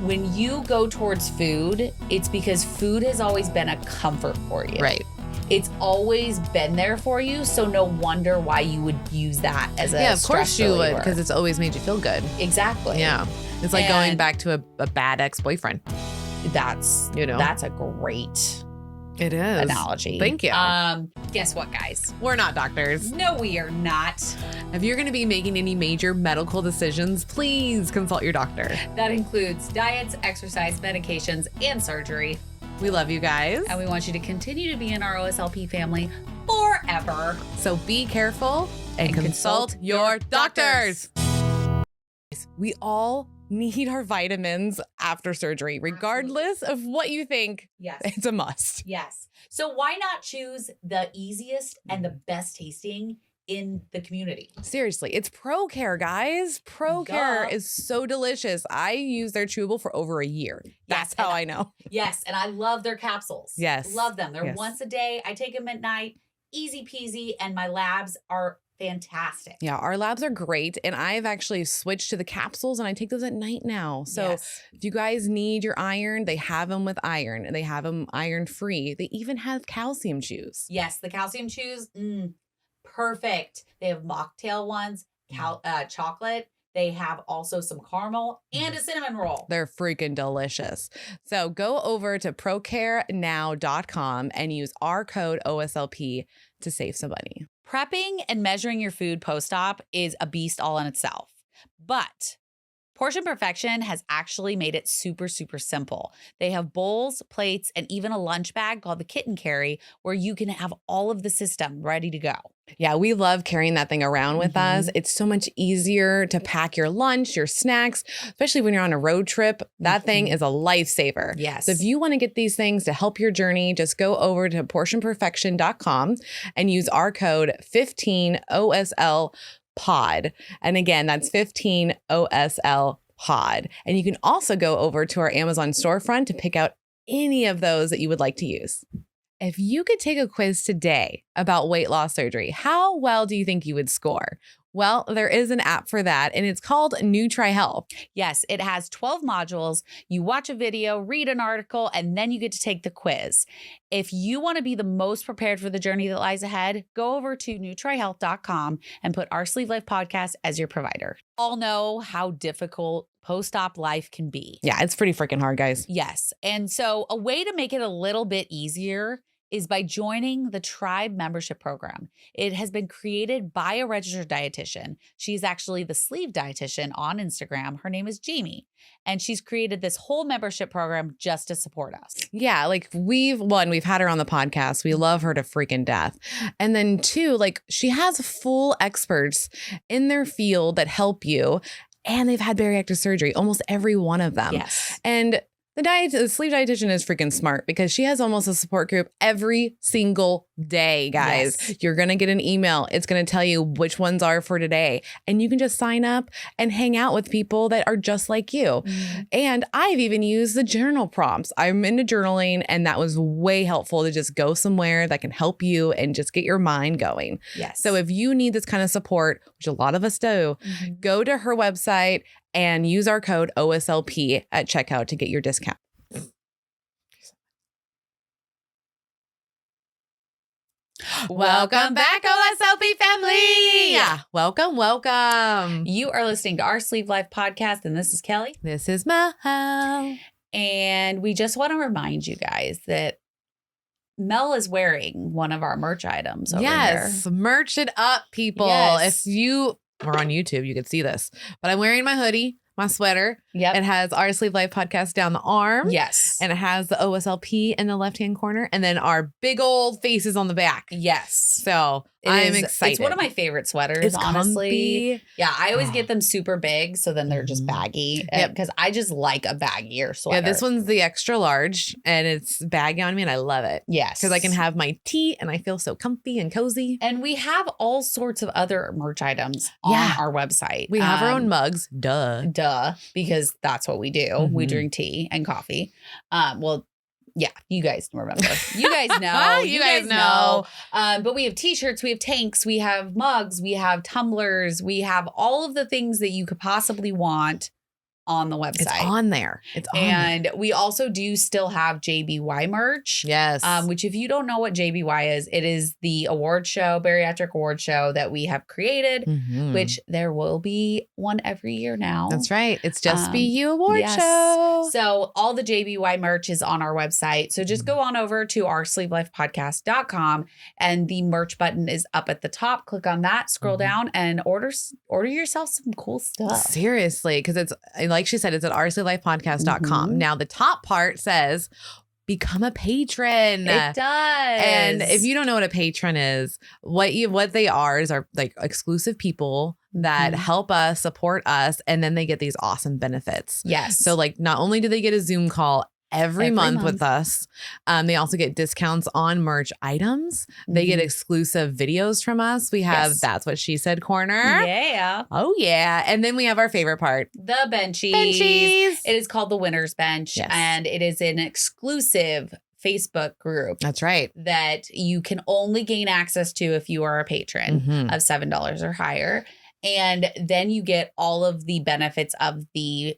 when you go towards food, it's because food has always been a comfort for you. Right. It's always been there for you, so no wonder why you would use that as a of course stress you reliever. would, because it's always made you feel good. Exactly. Yeah. It's like going back to a bad ex-boyfriend. That's a great It is. analogy. Thank you. Guess what, guys? We're not doctors. No, we are not. If you're going to be making any major medical decisions, please consult your doctor. That includes diets, exercise, medications, and surgery. We love you guys. And we want you to continue to be in our OSLP family forever. So be careful and consult your doctors. We all need our vitamins after surgery, regardless of what you think. Yes. It's a must. Yes. So why not choose the easiest and the best tasting in the community? Seriously, it's ProCare, guys. ProCare Yup. is so delicious. I use their chewable for over a year. That's how I know. Yes. And I love their capsules. Yes. Love them. They're Yes. once a day. I take them at night. Easy peasy. And my labs are fantastic. Yeah, our labs are great. And I've actually switched to the capsules and I take those at night now. So Yes. if you guys need your iron, they have them with iron and they have them iron free. They even have calcium chews. Yes. The calcium chews. Perfect. They have mocktail ones, chocolate. They have also some caramel and a cinnamon roll. They're freaking delicious. So go over to procarenow.com and use our code OSLP to save some money. Prepping and measuring your food post-op is a beast all in itself. But Portion Perfection has actually made it super, super simple. They have bowls, plates, and even a lunch bag called the Kit and Carry where you can have all of the system ready to go. Yeah, we love carrying that thing around with us. It's so much easier to pack your lunch, your snacks, especially when you're on a road trip. That thing is a lifesaver. Yes. So if you want to get these things to help your journey, just go over to portionperfection.com and use our code 15OSL-POD. And again, that's 15OSL-POD. And you can also go over to our Amazon storefront to pick out any of those that you would like to use. If you could take a quiz today about weight loss surgery, how well do you think you would score? Well, there is an app for that, and it's called NewTriHealth. Yes, it has 12 modules. You watch a video, read an article, and then you get to take the quiz. If you want to be the most prepared for the journey that lies ahead, go over to NewTriHealth.com and put our Sleeve Life podcast as your provider. All know how difficult post-op life can be. Yeah, it's pretty freaking hard, guys. Yes. And so a way to make it a little bit easier is by joining the T.R.I.B.E membership program. It has been created by a registered dietitian. She's actually the sleeve dietitian on Instagram. Her name is Jamie. And she's created this whole membership program just to support us. Yeah, like we've had her on the podcast. We love her to freaking death. And then two, like she has full experts in their field that help you. And they've had bariatric surgery, almost every one of them. Yes. And the sleep dietitian is freaking smart because she has almost a support group every single day, guys. Yes. You're going to get an email. It's going to tell you which ones are for today. And you can just sign up and hang out with people that are just like you. And I've even used the journal prompts. I'm into journaling, and that was way helpful to just go somewhere that can help you and just get your mind going. Yes. So if you need this kind of support, which a lot of us do, go to her website and use our code OSLP at checkout to get your discount. Welcome back, OSLP family. Yeah. Welcome. You are listening to our Sleeve Life podcast, and this is Kelly. This is Mel. And we just want to remind you guys that Mel is wearing one of our merch items over Yes. here. Merch it up, people. Yes. If you were on YouTube, you could see this. But I'm wearing my hoodie, my sweater. Yep. It has our Sleeve Life podcast down the arm. Yes. And it has the OSLP in the left-hand corner. And then our big old faces on the back. Yes. So I'm excited. It's one of my favorite sweaters, It's honestly. comfy. Yeah, I always get them super big, so then they're just baggy. Yep. Because I just like a baggier sweater. Yeah, this one's the extra large and it's baggy on me and I love it. Yes. Because I can have my tea and I feel so comfy and cozy. And we have all sorts of other merch items on our website. We have our own mugs. Duh. Because that's what we do. We drink tea and coffee. Yeah, you guys remember. You guys know. You guys know. But we have t-shirts, we have tanks, we have mugs, we have tumblers, we have all of the things that you could possibly want on the website. It's on there. It's on there. And we also do still have JBY merch. Yes. Which if you don't know what JBY is, it is the award show, bariatric award show that we have created, which there will be one every year now. That's right. It's Just Be You award show. So all the JBY merch is on our website. So just go on over to oursleevelifepodcast.com and the merch button is up at the top. Click on that, scroll down and order yourself some cool stuff. Seriously, because it's like she said, it's at oursleevelifepodcast.com. Now the top part says become a patron. It does. And if you don't know what a patron is, what they are like exclusive people that help us, support us, and then they get these awesome benefits. Yes. So like not only do they get a Zoom call every month with us, they also get discounts on merch items. They get exclusive videos from us. We have That's What She Said corner. Yeah. Oh yeah. And then we have our favorite part. The Benchies. Benchies. It is called the Winner's Bench. Yes. And it is an exclusive Facebook group. That's right. That you can only gain access to if you are a patron of $7 or higher. And then you get all of the benefits of the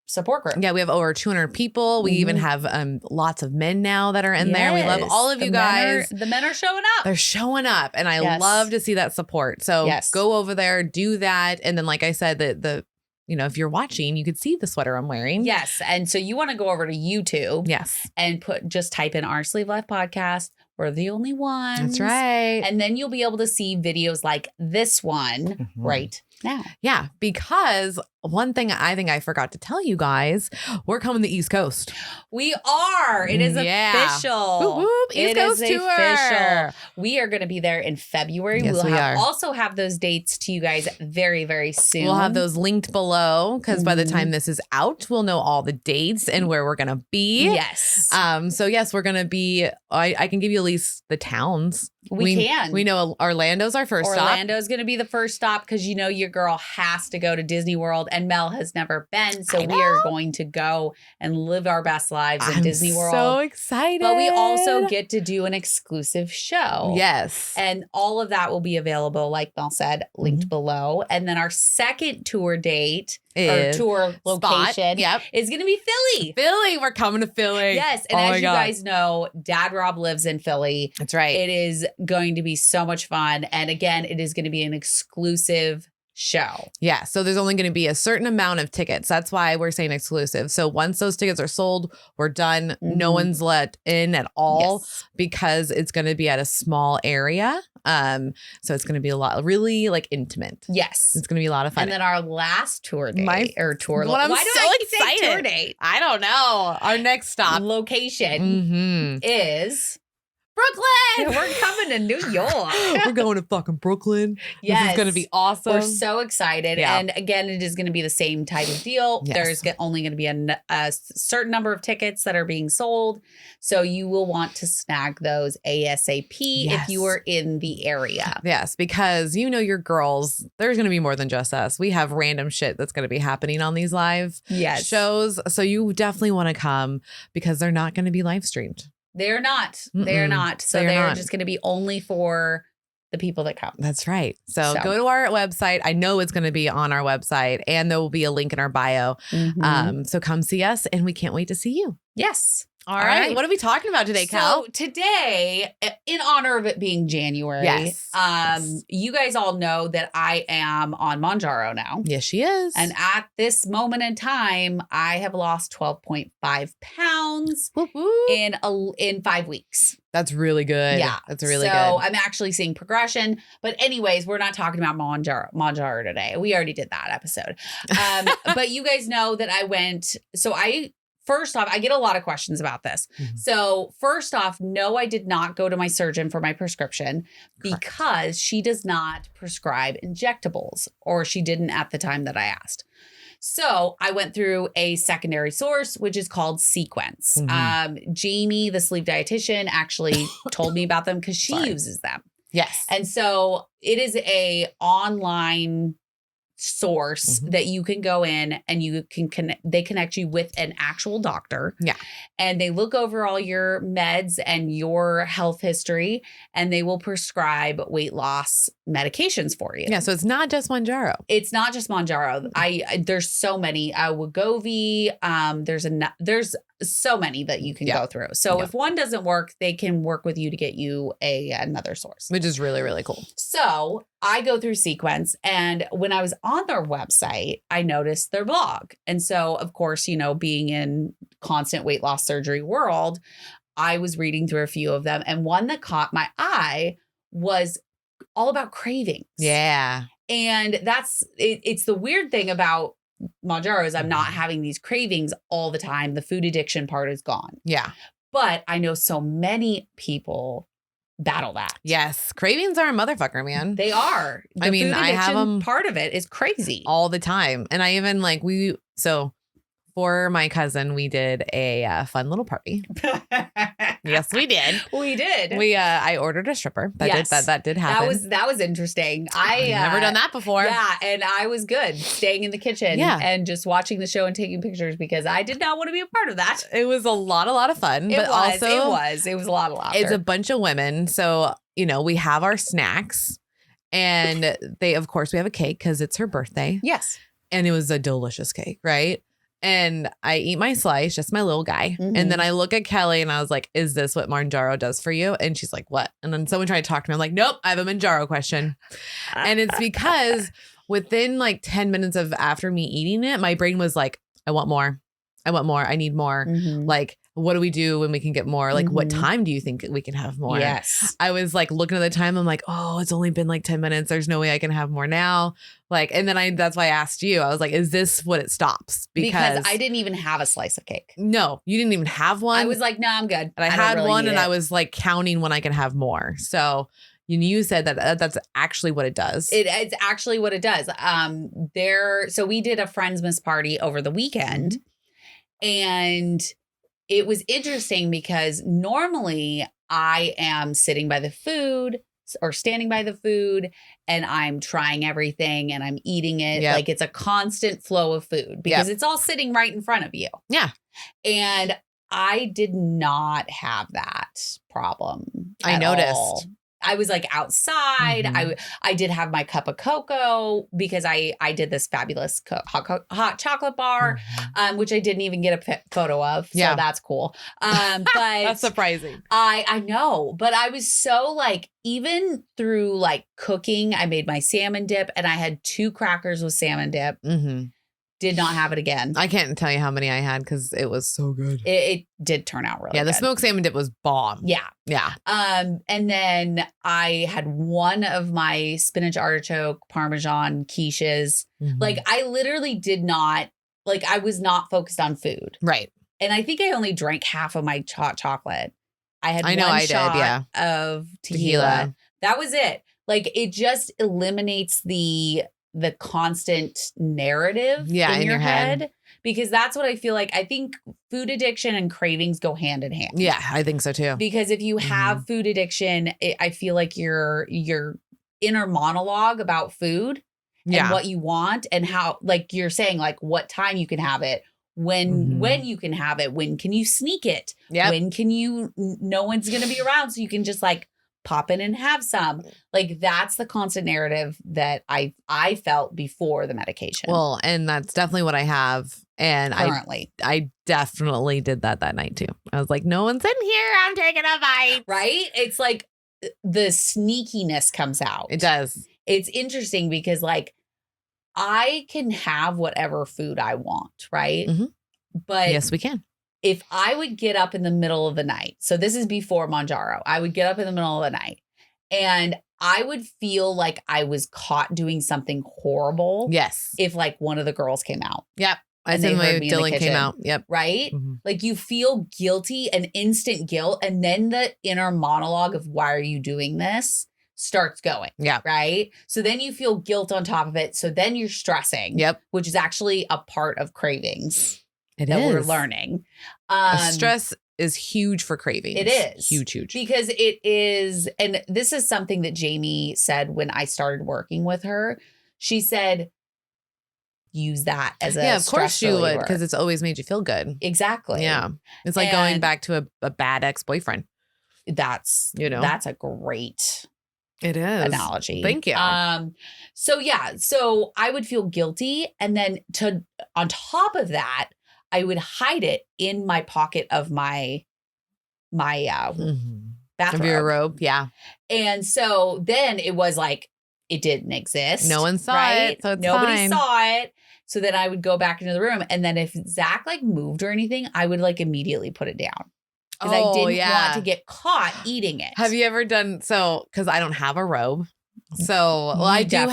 support group. Yeah, we have over 200 people. We even have lots of men now that are in there. We love all of you guys. The men are showing up. They're showing up, and I love to see that support. So go over there, do that, and then like I said, the if you're watching, you could see the sweater I'm wearing. Yes, and so you want to go over to YouTube. Yes, and just type in Our Sleeve Life Podcast. We're the only ones. That's right. And then you'll be able to see videos like this one right now. Yeah, because one thing I think I forgot to tell you guys, we're coming to the East Coast. We are. It is official. Whoop, whoop. East Coast tour. Official. We are going to be there in February. Yes, we also have those dates to you guys very, very soon. We'll have those linked below because by the time this is out, we'll know all the dates and where we're going to be. Yes. So yes, we're going to be, I can give you at least the towns. We can. We know Orlando's our first stop. Orlando's going to be the first stop because your girl has to go to Disney World and Mel has never been. So we are going to go and live our best lives in Disney World. So excited. But we also get to do an exclusive show. Yes. And all of that will be available, like Mel said, linked below. And then our second tour date or tour location is going to be Philly. Philly. We're coming to Philly. Yes. And as you guys know, Dad Rob lives in Philly. That's right. It is going to be so much fun. And again, it is going to be an exclusive show. Yeah. So there's only going to be a certain amount of tickets. That's why we're saying exclusive. So once those tickets are sold, we're done. No one's let in at all because it's going to be at a small area. So it's going to be a lot, really like intimate. Yes. It's going to be a lot of fun. And then our last tour date I'm so excited. Tour date? I don't know. Our next stop location is Brooklyn. We're coming to New York. We're going to fucking Brooklyn. Yes. This is going to be awesome. We're so excited. Yeah. And again, it is going to be the same type of deal. Yes. There's only going to be a certain number of tickets that are being sold. So you will want to snag those ASAP if you are in the area. Yes, because your girls, there's going to be more than just us. We have random shit that's going to be happening on these live shows. So you definitely want to come because they're not going to be live streamed. They're not. They're not. So they're just going to be only for the people that come. That's right. So go to our website. I know it's going to be on our website and there will be a link in our bio. So come see us and we can't wait to see you. Yes. All right. What are we talking about today, Cal? So today, in honor of it being January, you guys all know that I am on Mounjaro now. Yes, she is. And at this moment in time, I have lost 12.5 pounds in 5 weeks. That's really good. Yeah. That's really good. So I'm actually seeing progression. But anyways, we're not talking about Mounjaro today. We already did that episode. But you guys know that first off, I get a lot of questions about this. So first off, no, I did not go to my surgeon for my prescription because she does not prescribe injectables, or she didn't at the time that I asked. So I went through a secondary source, which is called Sequence. Jamie, the sleep dietitian, actually told me about them because she uses them. Yes. And so it is a online source that you can go in and you can they connect you with an actual doctor. Yeah. And they look over all your meds and your health history, and they will prescribe weight loss medications for you. Yeah. So it's not just Mounjaro. It's not just Mounjaro. There's so many. Wegovy. There's so many that you can go through. So if one doesn't work, they can work with you to get you another source, which is really, really cool. So I go through Sequence, and when I was on their website, I noticed their blog. And so, of course, being in constant weight loss surgery world, I was reading through a few of them. And one that caught my eye was all about cravings. Yeah. And it's the weird thing about Mounjaro is I'm not having these cravings all the time. The food addiction part is gone. Yeah. But I know so many people battle that. Yes. Cravings are a motherfucker, man. They are. The food I have them part of it is crazy. All the time. And I even for my cousin, we did a fun little party. Yes, we did. We did. I ordered a stripper. That did happen. That was interesting. I've never done that before. Yeah, and I was good staying in the kitchen and just watching the show and taking pictures because I did not want to be a part of that. It was a lot of fun. It was a lot of laughter. It's a bunch of women. So, we have our snacks, and we have a cake because it's her birthday. Yes. And it was a delicious cake, right? And I eat my slice, just my little guy. And then I look at Kelly and I was like, is this what Mounjaro does for you? And she's like, what? And then someone tried to talk to me. I'm like, nope, I have a Mounjaro question. And it's because within 10 minutes of after me eating it, my brain was like, I want more. I need more. Like, what do we do when we can get more? Like, what time do you think we can have more? Yes. I was looking at the time. I'm like, oh, it's only been 10 minutes. There's no way I can have more now. And then that's why I asked you. I was like, is this what it stops? Because I didn't even have a slice of cake. No, you didn't even have one. I was like, no, I'm good. And I had one and I was counting when I can have more. So you said that's actually what it does. It's actually what it does. So we did a Friendsmas party over the weekend. And it was interesting because normally I am sitting by the food or standing by the food and I'm trying everything and I'm eating it. Yep. Like it's a constant flow of food because it's all sitting right in front of you. Yeah. And I did not have that problem. I noticed. All. I was outside. I did have my cup of cocoa because I did this fabulous hot chocolate bar, which I didn't even get a photo of. So that's cool. But that's surprising. I know, but I was so even through cooking, I made my salmon dip and I had 2 crackers with salmon dip. Did not have it again. I can't tell you how many I had because it was so good. It did turn out really good. Yeah, the smoked salmon dip was bomb. Yeah. Yeah. And then I had one of my spinach artichoke Parmesan quiches. I literally did not, I was not focused on food. Right. And I think I only drank half of my hot chocolate. I had one shot of tequila. That was it. It just eliminates the constant narrative in your head because that's what I feel like. I think food addiction and cravings go hand in hand. Yeah, I think so too. Because if you have food addiction, I feel like your inner monologue about food and what you want and how, you're saying, what time you can have it, when you can have it, when can you sneak it, when can you, no one's going to be around. So you can just pop in and have some. That's the constant narrative that I felt before the medication. Well, and that's definitely what I have. And currently, I definitely did that night too. I was like, no one's in here. I'm taking a bite. Right? It's the sneakiness comes out. It does. It's interesting because I can have whatever food I want. Right. But yes, we can. If I would get up in the middle of the night, so this is before Mounjaro, I would get up in the middle of the night and I would feel like I was caught doing something horrible. Yes. If one of the girls came out. Yep. I think Dylan came out. Yep. Right? You feel guilty and instant guilt. And then the inner monologue of why are you doing this starts going. Yeah. Right? So then you feel guilt on top of it. So then you're stressing. Yep. Which is actually a part of cravings. We're learning. Stress is huge for cravings. It is. Huge. Because it is, and this is something that Jamie said when I started working with her. She said, use that as a Yeah, of course stress you would, reliever. because it's always made you feel good. Exactly. Yeah. It's like going back to a bad ex-boyfriend. That's a great It is analogy. Thank you. So I would feel guilty. And then on top of that, I would hide it in my pocket of my bathrobe. Of your robe. Yeah. And so then it was like, it didn't exist. No one saw it. So it's Nobody fine. saw it. So then I would go back into the room. And then if Zach like moved or anything, I would like immediately put it down. Because I didn't want to get caught eating it. Have you ever done so? Because I don't have a robe. So I do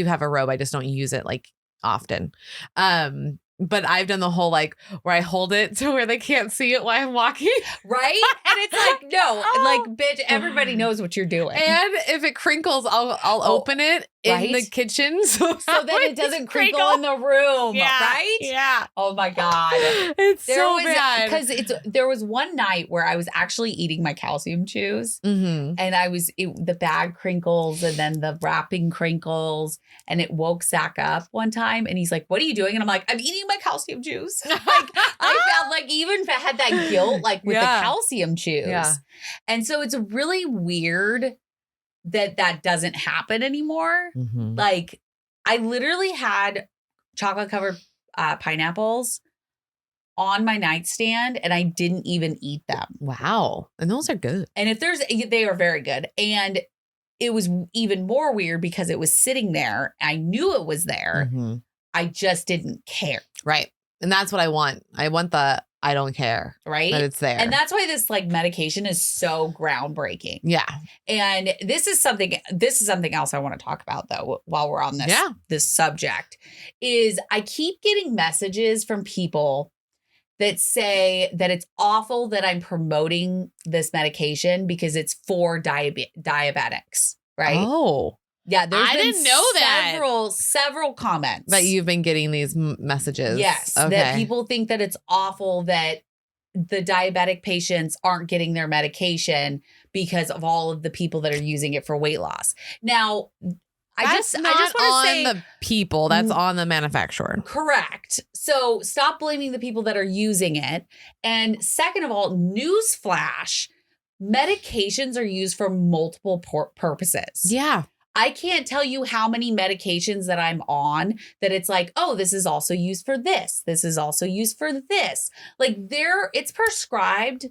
have a robe. I just don't use it like often. But I've done the whole like where I hold it to where they can't see it while I'm walking. Right? And it's like, no, like, bitch, everybody knows what you're doing. And if it crinkles, I'll open it in the kitchen. So that it doesn't crinkle in the room. Yeah, right? Yeah. Oh my God. It's so bad. Because there was one night where I was actually eating my calcium chews and the bag crinkles and then the wrapping crinkles and it woke Zach up one time and he's like, what are you doing? And I'm like, I'm eating my calcium chews. Like I felt like even if I had that guilt, like with the calcium chews. Yeah. And so it's really weird that doesn't happen anymore. Like I literally had chocolate covered pineapples on my nightstand and I didn't even eat them. Wow. And those are good. And they are very good. And it was even more weird because it was sitting there. I knew it was there. I just didn't care. Right. And that's what I want. I want I don't care. Right. That it's there. And that's why this like medication is so groundbreaking. Yeah. And this is something else I want to talk about though, while we're on this subject, is I keep getting messages from people that say that it's awful that I'm promoting this medication because it's for diabetics. Right. Oh. Yeah, I didn't know that. Several comments that you've been getting these messages. Yes, that people think that it's awful that the diabetic patients aren't getting their medication because of all of the people that are using it for weight loss. Now, I just want to say the people, that's on the manufacturer. Correct. So stop blaming the people that are using it. And second of all, newsflash, medications are used for multiple purposes. Yeah. I can't tell you how many medications that I'm on that it's like, oh, this is also used for this. This is also used for this. Like it's prescribed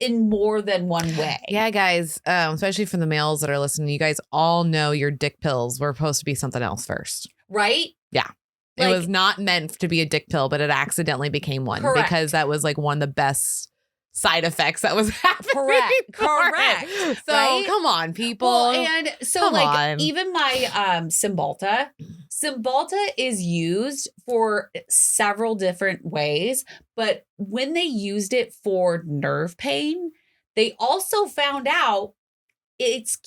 in more than one way. Yeah, guys, especially for the males that are listening, you guys all know your dick pills were supposed to be something else first. Right? Yeah. It was not meant to be a dick pill, but it accidentally became one because that was like one of the best side effects that was happening. Correct. So come on, people. Well, and so even my Cymbalta is used for several different ways, but when they used it for nerve pain, they also found out it's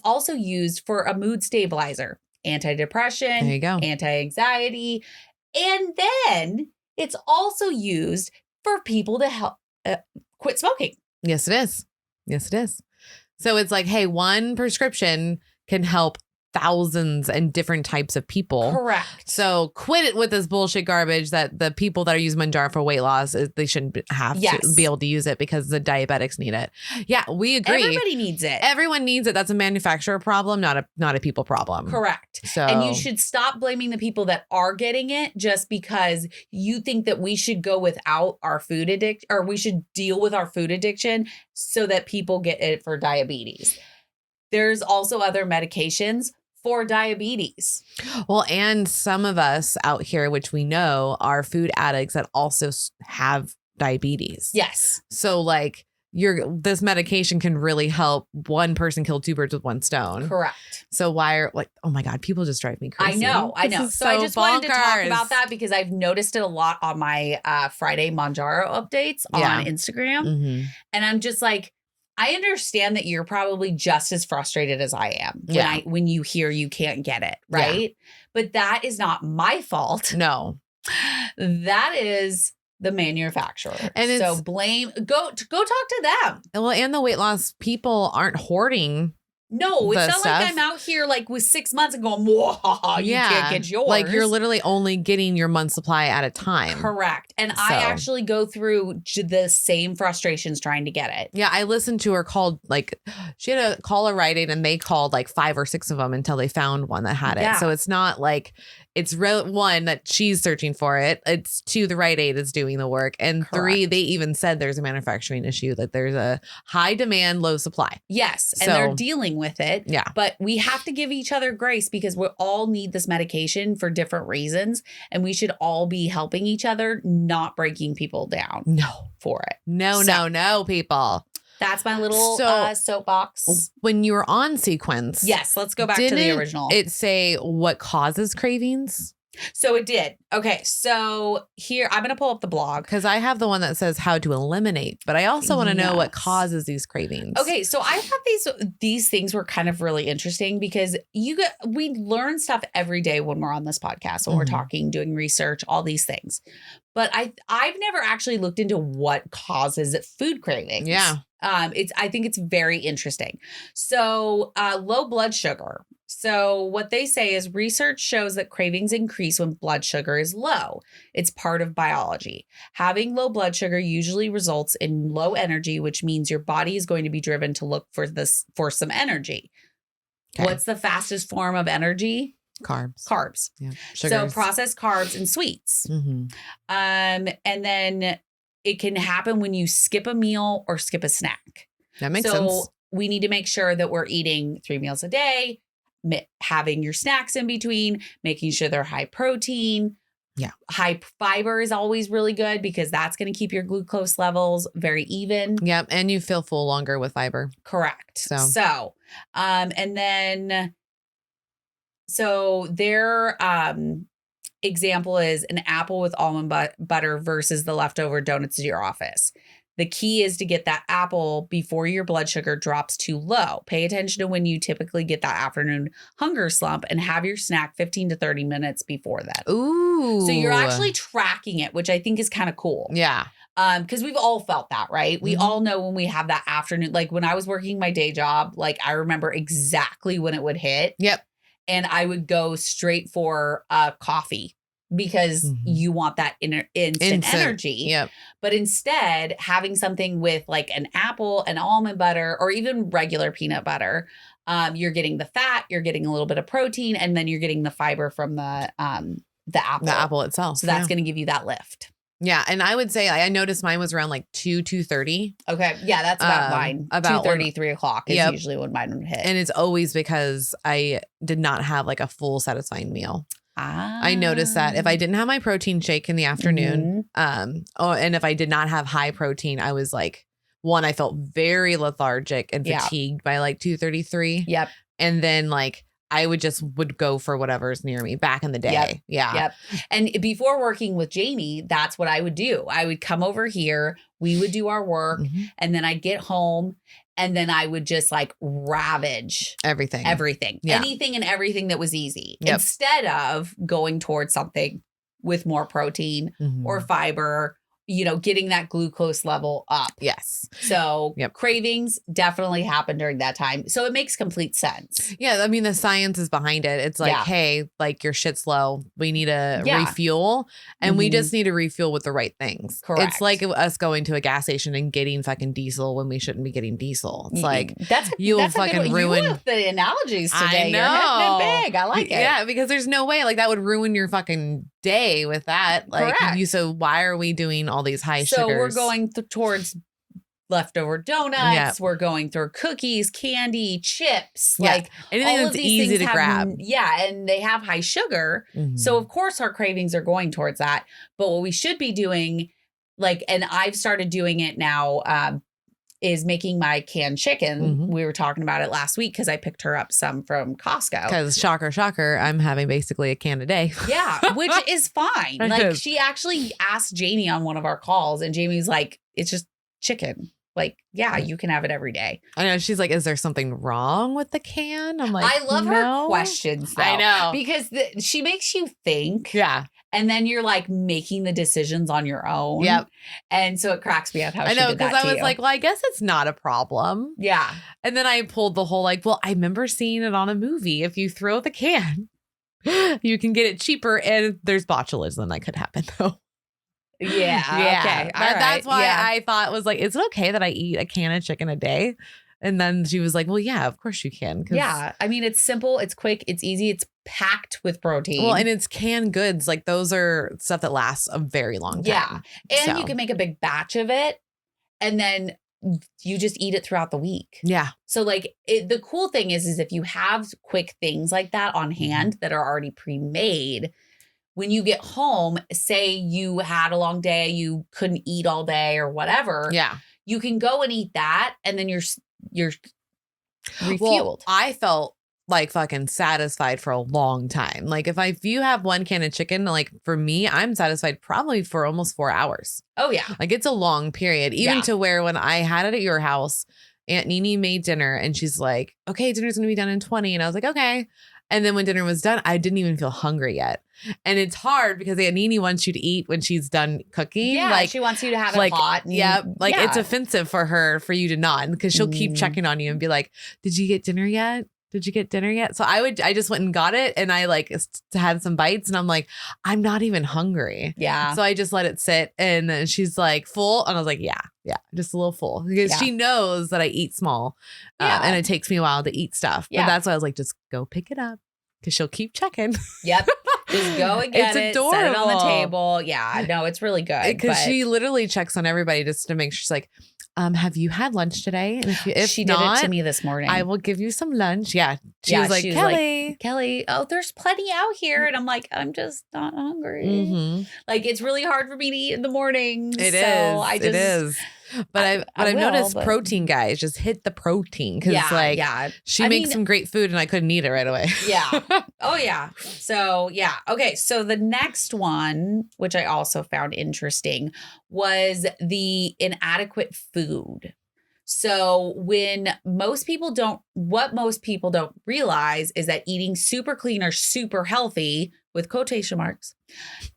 also used for a mood stabilizer, antidepressant, there you go, anti-anxiety, and then it's also used for people to help quit smoking. Yes, it is. Yes, it is. So it's like, hey, one prescription can help thousands and different types of people. Correct. So quit it with this bullshit garbage that the people that are using Mounjaro for weight loss, they shouldn't have to be able to use it because the diabetics need it. Yeah, we agree. Everybody needs it. Everyone needs it. That's a manufacturer problem, not a people problem. Correct. So, and you should stop blaming the people that are getting it just because you think that we should go without our food addiction, or we should deal with our food addiction so that people get it for diabetes. There's also other medications for diabetes. Well, and some of us out here, which we know, are food addicts that also have diabetes. Yes. So like this medication can really help one person kill two birds with one stone. Correct. So why are oh my God, people just drive me crazy. I know. So I just wanted to talk about that because I've noticed it a lot on my Friday Mounjaro updates on Instagram. And I'm just like, I understand that you're probably just as frustrated as I am when you hear you can't get it, right? Yeah. But that is not my fault. No. That is the manufacturer. And so go talk to them. Well, and the weight loss people aren't hoarding No, it's the not stuff. like I'm out here like with 6 months and going, whoa, you can't get yours. Like you're literally only getting your month supply at a time. Correct. And I actually go through the same frustrations trying to get it. Yeah, I listened to her called, like, she had a call a Rite Aid and they called like 5 or 6 of them until they found one that had it. Yeah. So it's not like it's one that she's searching for it. It's 2, the Rite Aid is doing the work. And 3, they even said there's a manufacturing issue, that there's a high demand, low supply. Yes. And they're dealing with it. Yeah. But we have to give each other grace because we all need this medication for different reasons. And we should all be helping each other, not breaking people down. No. For it. No, people. That's my little soapbox. When you were on Sequence. Yes, let's go back to the original. It say what causes cravings? So it did. Okay, so here, I'm going to pull up the blog. Because I have the one that says how to eliminate, but I also want to know what causes these cravings. Okay, so I thought these things were kind of really interesting because we learn stuff every day when we're on this podcast, when we're talking, doing research, all these things. But I've never actually looked into what causes food cravings. Yeah. I think it's very interesting. So low blood sugar. So what they say is research shows that cravings increase when blood sugar is low. It's part of biology. Having low blood sugar usually results in low energy, which means your body is going to be driven to look for some energy. Okay. What's the fastest form of energy? Carbs. Yeah. So processed carbs and sweets. Mm-hmm. And then it can happen when you skip a meal or skip a snack. That makes sense. So we need to make sure that we're eating 3 meals a day, having your snacks in between, making sure they're high protein. Yeah. High fiber is always really good because that's going to keep your glucose levels very even. Yep. And you feel full longer with fiber. Correct. So and then, so their example is an apple with almond butter versus the leftover donuts at your office. The key is to get that apple before your blood sugar drops too low. Pay attention to when you typically get that afternoon hunger slump and have your snack 15 to 30 minutes before that. Ooh. So you're actually tracking it, which I think is kind of cool. Yeah. Because we've all felt that, right? We all know when we have that afternoon, like when I was working my day job, like I remember exactly when it would hit. Yep. And I would go straight for coffee because you want that instant energy. Yep. But instead, having something with like an apple, an almond butter, or even regular peanut butter, you're getting the fat, you're getting a little bit of protein, and then you're getting the fiber from the apple. The apple itself. So that's going to give you that lift. Yeah. And I would say, I noticed mine was around like 2:30. Okay. Yeah, that's about mine. About 2:30, 3 o'clock is usually when mine would hit. And it's always because I did not have like a full satisfying meal. I noticed that if I didn't have my protein shake in the afternoon, and if I did not have high protein, I was like, I felt very lethargic and fatigued by like 2:33. Yep. And then like I would go for whatever's near me back in the day. Yep. Yeah. Yep. And before working with Jamie, that's what I would do. I would come over here, we would do our work, and then I'd get home. And then I would just like ravage everything, yeah. Anything and everything that was easy instead of going towards something with more protein or fiber, getting that glucose level up. Yes. So cravings definitely happen during that time. So it makes complete sense. Yeah. I mean, the science is behind it. It's like, hey, like your shit's low. We need to refuel and we just need to refuel with the right things. Correct. It's like us going to a gas station and getting fucking diesel when we shouldn't be getting diesel. It's like, you'll fucking ruin. You with the analogies today. I know. You're hitting it big. I like it. Yeah. Because there's no way like that would ruin your fucking day with that. Like so why are we doing all these high sugars? So we're going towards leftover donuts. We're going through cookies, candy, chips, like anything that's easy to grab. Yeah. And they have high sugar. So of course our cravings are going towards that. But what we should be doing, like, and I've started doing it now, is making my canned chicken. We were talking about it last week because I picked her up some from Costco. Because shocker, I'm having basically a can a day. Yeah, which is fine. Like she actually asked Jamie on one of our calls and Jamie's like, it's just chicken. Like, yeah, you can have it every day. I know. She's like, is there something wrong with the can? I'm like, I love her questions though. I know. Because she makes you think. Yeah. And then you're like making the decisions on your own. Yep. And so it cracks me up how I she know, did that because I to was you. like, well, I guess it's not a problem. Yeah. And then I pulled the whole like, well, I remember seeing it on a movie. If you throw the can, you can get it cheaper. And there's botulism that could happen though. Yeah. Okay. All right. That's why I thought was like, is it okay that I eat a can of chicken a day? And then she was like, well, yeah, of course you can. Yeah. I mean, it's simple. It's quick. It's easy. It's packed with protein. Well, and it's canned goods. Like those are stuff that lasts a very long time. Yeah. And you can make a big batch of it and then you just eat it throughout the week. Yeah. So like the cool thing is if you have quick things like that on hand that are already pre-made, when you get home, say you had a long day, you couldn't eat all day or whatever. Yeah. You can go and eat that and then you're refueled. Well, I felt like fucking satisfied for a long time. Like if you have one can of chicken, like for me, I'm satisfied probably for almost 4 hours. Oh yeah. Like it's a long period, even to where when I had it at your house, Aunt Nene made dinner and she's like, okay, dinner's going to be done in 20. And I was like, okay. And then when dinner was done, I didn't even feel hungry yet. And it's hard because Aunt Nene wants you to eat when she's done cooking. Yeah, like she wants you to have like, it hot. It's offensive for her for you to not, because she'll keep checking on you and be like, did you get dinner yet? Did you get dinner yet? So I just went and got it and I like had some bites and I'm like, I'm not even hungry. Yeah. So I just let it sit and then she's like full. And I was like, yeah, just a little full because she knows that I eat small and it takes me a while to eat stuff. But that's why I was like, just go pick it up because she'll keep checking. Yep. Just go and get it. Adorable. Set it on the table. Yeah. No, it's really good. Because she literally checks on everybody just to make sure. She's like, have you had lunch today? And if she not, did it to me this morning. I will give you some lunch. Yeah. She was like, Kelly, oh, there's plenty out here. And I'm like, I'm just not hungry. Mm-hmm. Like, it's really hard for me to eat in the morning. It is. But I've noticed protein guys just hit the protein because she makes some great food and I couldn't eat it right away. Yeah. Oh, yeah. So, yeah. Okay. So the next one, which I also found interesting, was the inadequate food. So what most people don't realize is that eating super clean or super healthy, with quotation marks,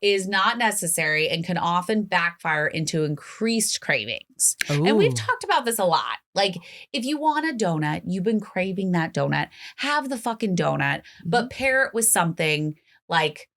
is not necessary and can often backfire into increased cravings. Ooh. And we've talked about this a lot. Like, if you want a donut, you've been craving that donut, have the fucking donut, but pair it with something like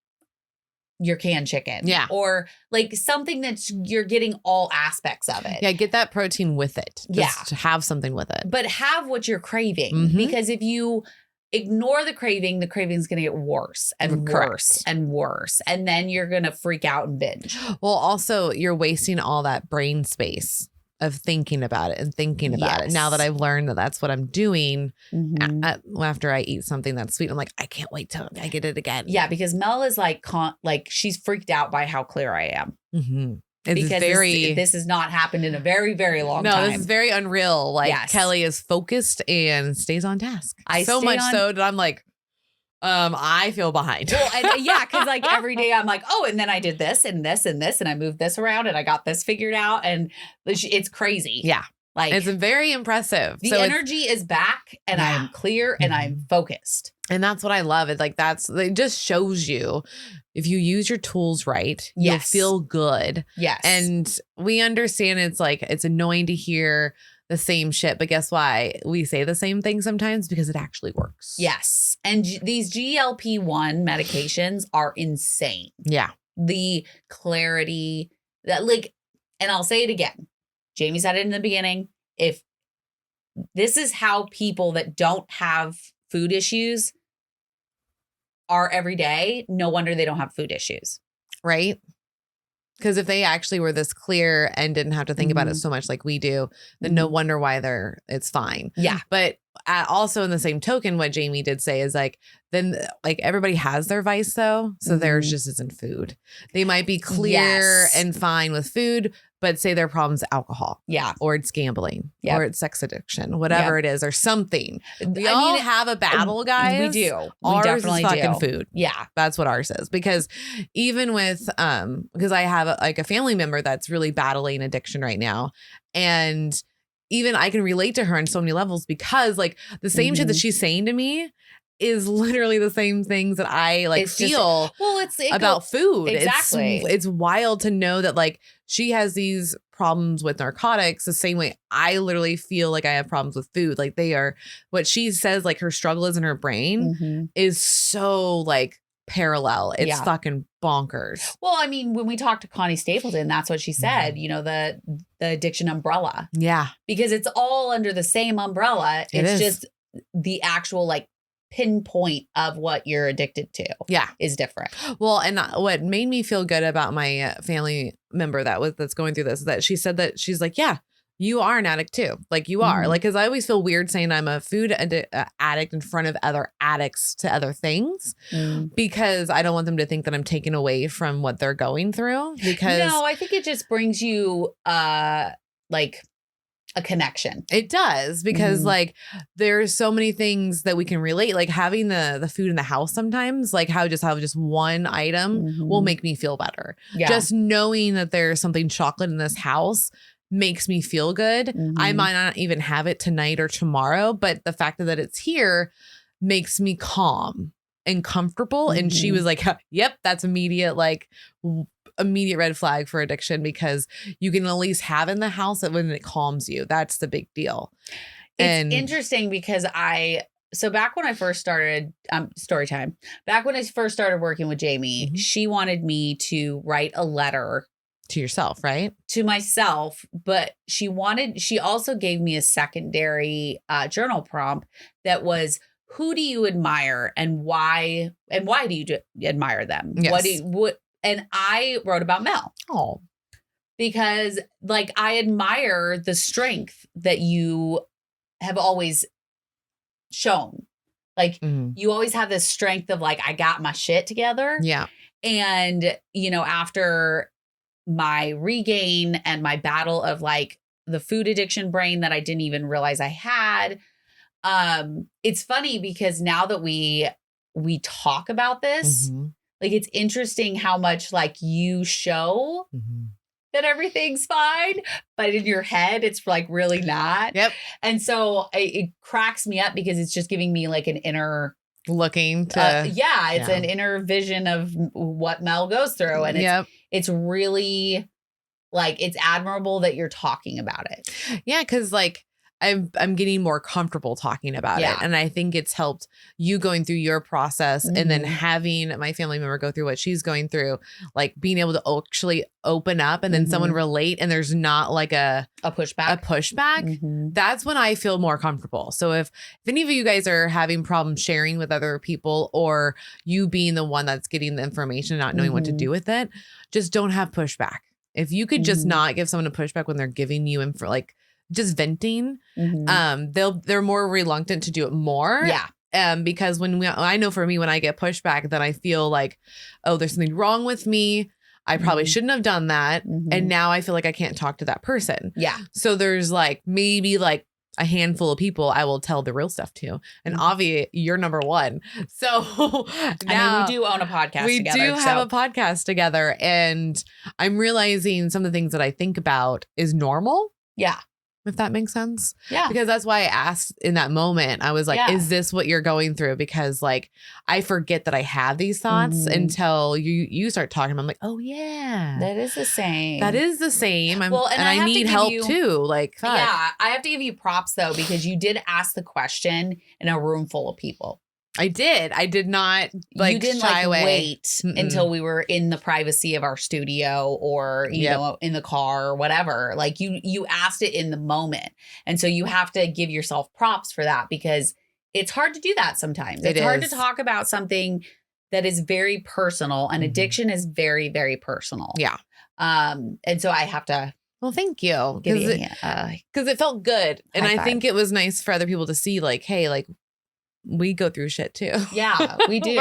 your canned chicken. Yeah. Or like something that you're getting all aspects of it. Yeah, get that protein with it. Just have something with it. But have what you're craving. Because if you ignore the craving is going to get worse and worse and worse. And then you're going to freak out and binge. Well, also, you're wasting all that brain space of thinking about it and thinking about it. Now that I've learned that that's what I'm doing after I eat something that's sweet, I'm like, I can't wait till I get it again. Yeah, because Mel is like she's freaked out by how clear I am. It's because this has not happened in a very, very long time. No, this is very unreal. Like Kelly is focused and stays on task. So much so that I'm like, I feel behind. Well, because like every day I'm like, oh, and then I did this and this and this, and I moved this around and I got this figured out, and it's crazy. Yeah. Like, it's very impressive. The energy is back and I am clear and I'm focused. And that's what I love. It just shows you if you use your tools right, you'll feel good. Yes. And we understand it's annoying to hear the same shit, but guess why? We say the same thing sometimes because it actually works. Yes. And these GLP-1 medications are insane. Yeah. The clarity that and I'll say it again. Jamie said it in the beginning. If this is how people that don't have food issues are every day, no wonder they don't have food issues. Right? Because if they actually were this clear and didn't have to think about it so much like we do, then no wonder why it's fine. Yeah. But also in the same token, what Jamie did say is then everybody has their vice though. So theirs just isn't food. They might be clear and fine with food, but say their problem's alcohol. Yeah. Or it's gambling. Or it's sex addiction, whatever it is, or something. We all have a battle, guys. We do. Ours definitely is fucking food. Yeah. That's what ours is. Because even with, because I have a family member that's really battling addiction right now. And even I can relate to her on so many levels because the same shit that she's saying to me, is literally the same things that I like It's feel about food. Exactly. It's wild to know that like she has these problems with narcotics the same way I literally feel like I have problems with food. Like they are, what she says, like her struggle is in her brain is so like parallel. It's fucking bonkers. Well, I mean, when we talked to Connie Stapleton, that's what she said, you know, the addiction umbrella. Yeah. Because it's all under the same umbrella. It's just the actual like pinpoint of what you're addicted to is different. Well, and what made me feel good about my family member that's going through this is that she said that she's like, yeah, you are an addict too. Like you are like, cause I always feel weird saying I'm a food addict in front of other addicts to other things because I don't want them to think that I'm taking away from what they're going through because no, I think it just brings you like a connection. It does because like there's so many things that we can relate, like having the food in the house sometimes, like how just one item will make me feel better. Just knowing that there's something chocolate in this house makes me feel good. I might not even have it tonight or tomorrow, but the fact that it's here makes me calm and comfortable. And she was like, yep, that's immediate red flag for addiction because you can at least have in the house that when it calms you. That's the big deal. It's interesting because so back when I first started, story time, back when I first started working with Jamie, she wanted me to write a letter to yourself, right? To myself, but she also gave me a secondary journal prompt that was, who do you admire and why do you admire them? Yes. And I wrote about Mel. Oh, because like I admire the strength that you have always shown. Like you always have this strength of like, I got my shit together. Yeah. And, you know, after my regain and my battle of like the food addiction brain that I didn't even realize I had. It's funny because now that we talk about this, like it's interesting how much like you show that everything's fine, but in your head, it's like really not. Yep. And so it cracks me up because it's just giving me like an inner looking to an inner vision of what Mel goes through. And it's really like, it's admirable that you're talking about it. Yeah. Cause like I'm getting more comfortable talking about it. And I think it's helped you going through your process and then having my family member go through what she's going through, like being able to actually open up and then someone relate and there's not like a pushback. That's when I feel more comfortable. So if any of you guys are having problems sharing with other people or you being the one that's getting the information and not knowing what to do with it, just don't have pushback. If you could just not give someone a pushback when they're giving you info, like just venting, they're more reluctant to do it more. Because I know for me, when I get pushback, then I feel like, oh, there's something wrong with me. I probably shouldn't have done that. And now I feel like I can't talk to that person. So there's like maybe like a handful of people I will tell the real stuff to. And Avi, you're number one. So now we do own a podcast together. We do have a podcast together. And I'm realizing some of the things that I think about is normal. If that makes sense. Because that's why I asked in that moment, I was like, is this what you're going through? Because like, I forget that I have these thoughts until you start talking. I'm like, oh yeah. That is the same. And I need help too. Like, fuck. Yeah, I have to give you props though, because you did ask the question in a room full of people. I did not like you didn't shy like away. Wait until we were in the privacy of our studio or you know in the car or whatever. Like you asked it in the moment, and so you have to give yourself props for that because it's hard to do that sometimes. It's hard to talk about something that is very personal, and addiction is very, very personal. And so I have to. Well, thank you because it felt good, and I think it was nice for other people to see like, hey, like. We go through shit too. Yeah, we do.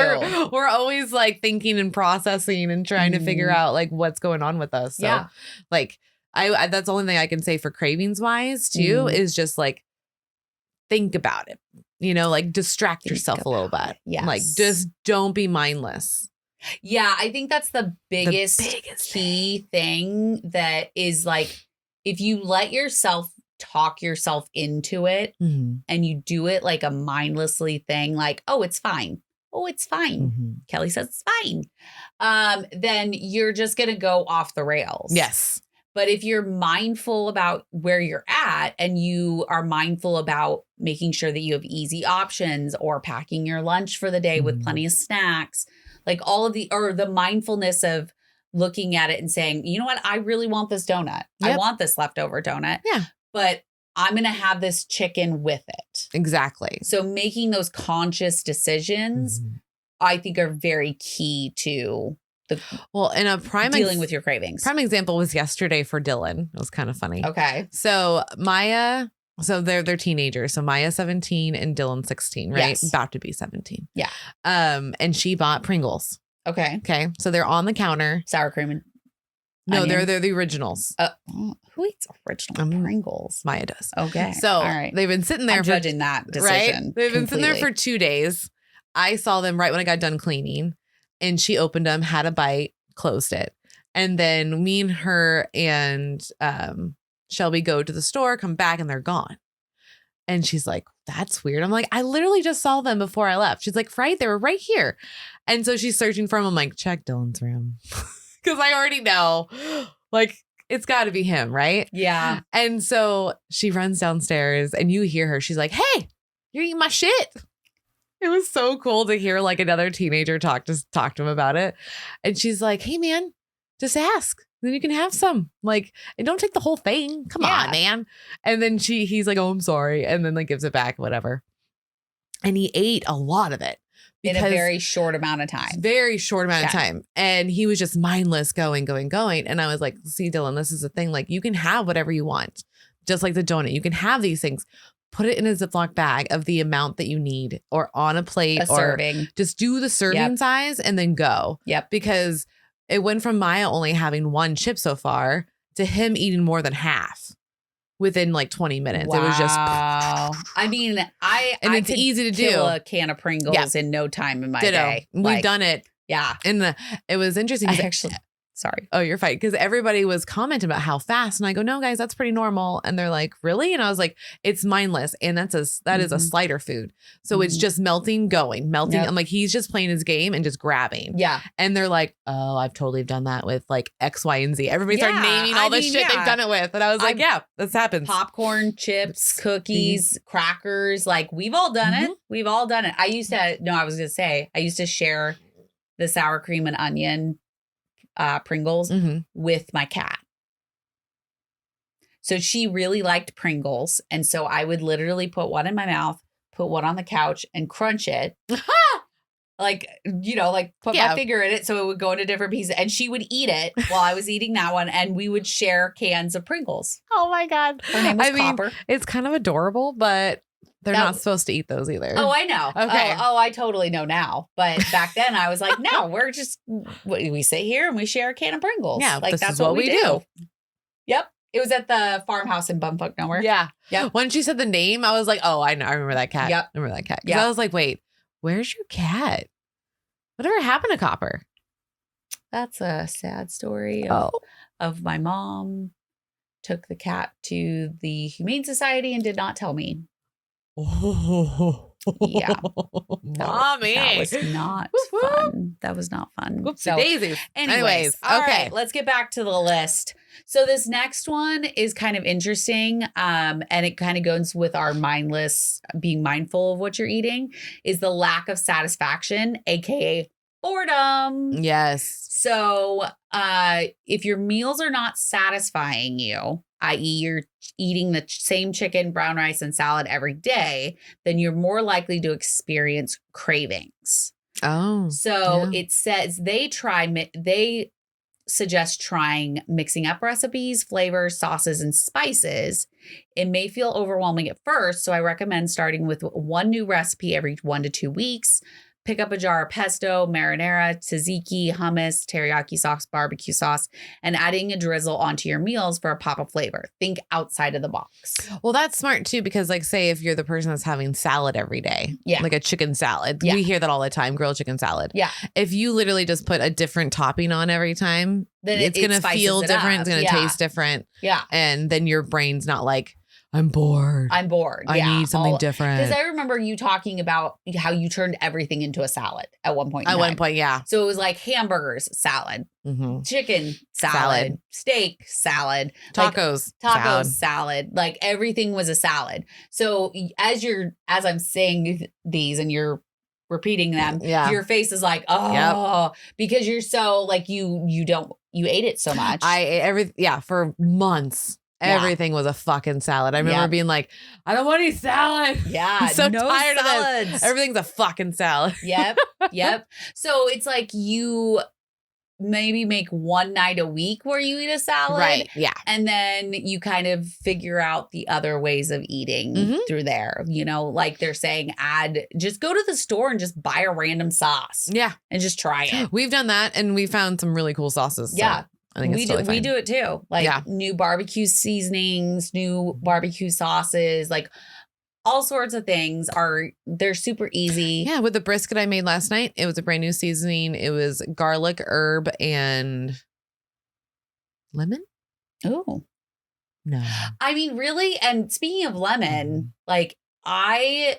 We're always like thinking and processing and trying to figure out like what's going on with us. So like I that's the only thing I can say for cravings wise too is just like think about it. You know, like distract yourself a little bit. Like just don't be mindless. Yeah, I think that's the biggest key thing that is like if you let yourself talk yourself into it and you do it like a mindlessly thing, like, oh, it's fine. Oh, it's fine. Kelly says it's fine. Then you're just going to go off the rails. Yes. But if you're mindful about where you're at and you are mindful about making sure that you have easy options or packing your lunch for the day with plenty of snacks, like all of the mindfulness of looking at it and saying, you know what, I really want this donut. I want this leftover donut. Yeah. But I'm going to have this chicken with it. Exactly. So making those conscious decisions, I think are very key to in a prime dealing with your cravings. Prime example was yesterday for Dylan. It was kind of funny. Okay. So Maya, they're teenagers. So Maya 17 and Dylan 16, right? Yes. About to be 17. Yeah. And she bought Pringles. Okay. Okay. So they're on the counter. Sour cream and no, onion. they're the originals. Who eats original Pringles? Maya does. Okay. So all right. They've been sitting there I'm judging that decision. Right? They've been sitting there for 2 days. I saw them right when I got done cleaning, and she opened them, had a bite, closed it. And then me and her and Shelby go to the store, come back, and they're gone. And she's like, that's weird. I'm like, I literally just saw them before I left. She's like, right, they were right here. And so she's searching for them. I'm like, check Dylan's room. Because I already know, like, it's got to be him, right? Yeah. And so she runs downstairs and you hear her. She's like, hey, you're eating my shit. It was so cool to hear like another teenager talk to him about it. And she's like, hey, man, just ask. Then you can have some. Like, and don't take the whole thing. Come on, man. And then he's like, oh, I'm sorry. And then like gives it back, whatever. And he ate a lot of it. In a very short amount of time. Very short amount of time. And he was just mindless going. And I was like, see, Dylan, this is the thing. Like, you can have whatever you want. Just like the donut. You can have these things. Put it in a Ziploc bag of the amount that you need or on a plate. Serving. Just do the serving size and then go. Yep. Because it went from Maya only having one chip so far to him eating more than half within like 20 minutes. Wow. It was just. I mean, it's easy to kill do. A can of Pringles in no time in my day. We've done it. Yeah. And it was interesting. Sorry. Oh, you're fine. Because everybody was commenting about how fast. And I go, no, guys, that's pretty normal. And they're like, really? And I was like, it's mindless. And that is a slider food. So it's just melting. Yep. I'm like, he's just playing his game and just grabbing. Yeah. And they're like, oh, I've totally done that with like X, Y, and Z. Everybody started naming all the shit they've done it with. And I was like, yeah, this happens. Popcorn, chips, cookies, crackers. Like, we've all done it. We've all done it. I used to share the sour cream and onion Pringles with my cat. So she really liked Pringles. And so I would literally put one in my mouth, put one on the couch and crunch it. Like, put my finger in it so it would go into different pieces. And she would eat it while I was eating that one. And we would share cans of Pringles. Oh my God. Her name was Copper. It's kind of adorable, but they're not supposed to eat those either. Oh, I know. Okay. Oh, I totally know now. But back then I was like, no, we sit here and we share a can of Pringles. Yeah. Like that's what we do. Yep. It was at the farmhouse in Bumfuck Nowhere. Yeah. Yep. When she said the name, I was like, oh, I know. I remember that cat. Yep. I remember that cat. Because I was like, wait, where's your cat? Whatever happened to Copper? That's a sad story of my mom took the cat to the Humane Society and did not tell me. Oh, yeah. Mommy. That was not fun. That was not fun. Whoopsie daisies. Anyways, all right, let's get back to the list. So this next one is kind of interesting. And it kind of goes with our being mindful of what you're eating, is the lack of satisfaction, aka boredom. Yes. So if your meals are not satisfying you, i.e. you're eating the same chicken, brown rice, and salad every day, then you're more likely to experience cravings. Oh. So it says they suggest trying mixing up recipes, flavors, sauces, and spices. It may feel overwhelming at first, so I recommend starting with one new recipe every 1 to 2 weeks. Pick up a jar of pesto, marinara, tzatziki, hummus, teriyaki sauce, barbecue sauce, and adding a drizzle onto your meals for a pop of flavor. Think outside of the box. Well, that's smart too, because like say if you're the person that's having salad every day, like a chicken salad, we hear that all the time, grilled chicken salad. Yeah. If you literally just put a different topping on every time, then it's going to feel different. It's going to taste different. Yeah. And then your brain's not like, I'm bored. I'm bored. I Yeah. need something different. Because I remember you talking about how you turned everything into a salad at one point. At one point, yeah. So it was like hamburgers, salad, chicken, salad, steak, salad, tacos, salad. Like everything was a salad. So as I'm saying these and you're repeating them, your face is like, because you're so like you ate it so much. I ate for months. Everything was a fucking salad. I remember being like, I don't want any salad. Yeah. I'm so no tired salads. of this. Everything's a fucking salad. Yep. So it's like you maybe make one night a week where you eat a salad. Right. Yeah. And then you kind of figure out the other ways of eating through there. You know, like they're saying just go to the store and just buy a random sauce. Yeah. And just try it. We've done that and we found some really cool sauces. Yeah. So I think it's totally fine. We do it too. Like new barbecue seasonings, new barbecue sauces, like all sorts of things they're super easy. Yeah. With the brisket I made last night, it was a brand new seasoning. It was garlic, herb, and lemon. Oh, no. I mean, really. And speaking of lemon, like you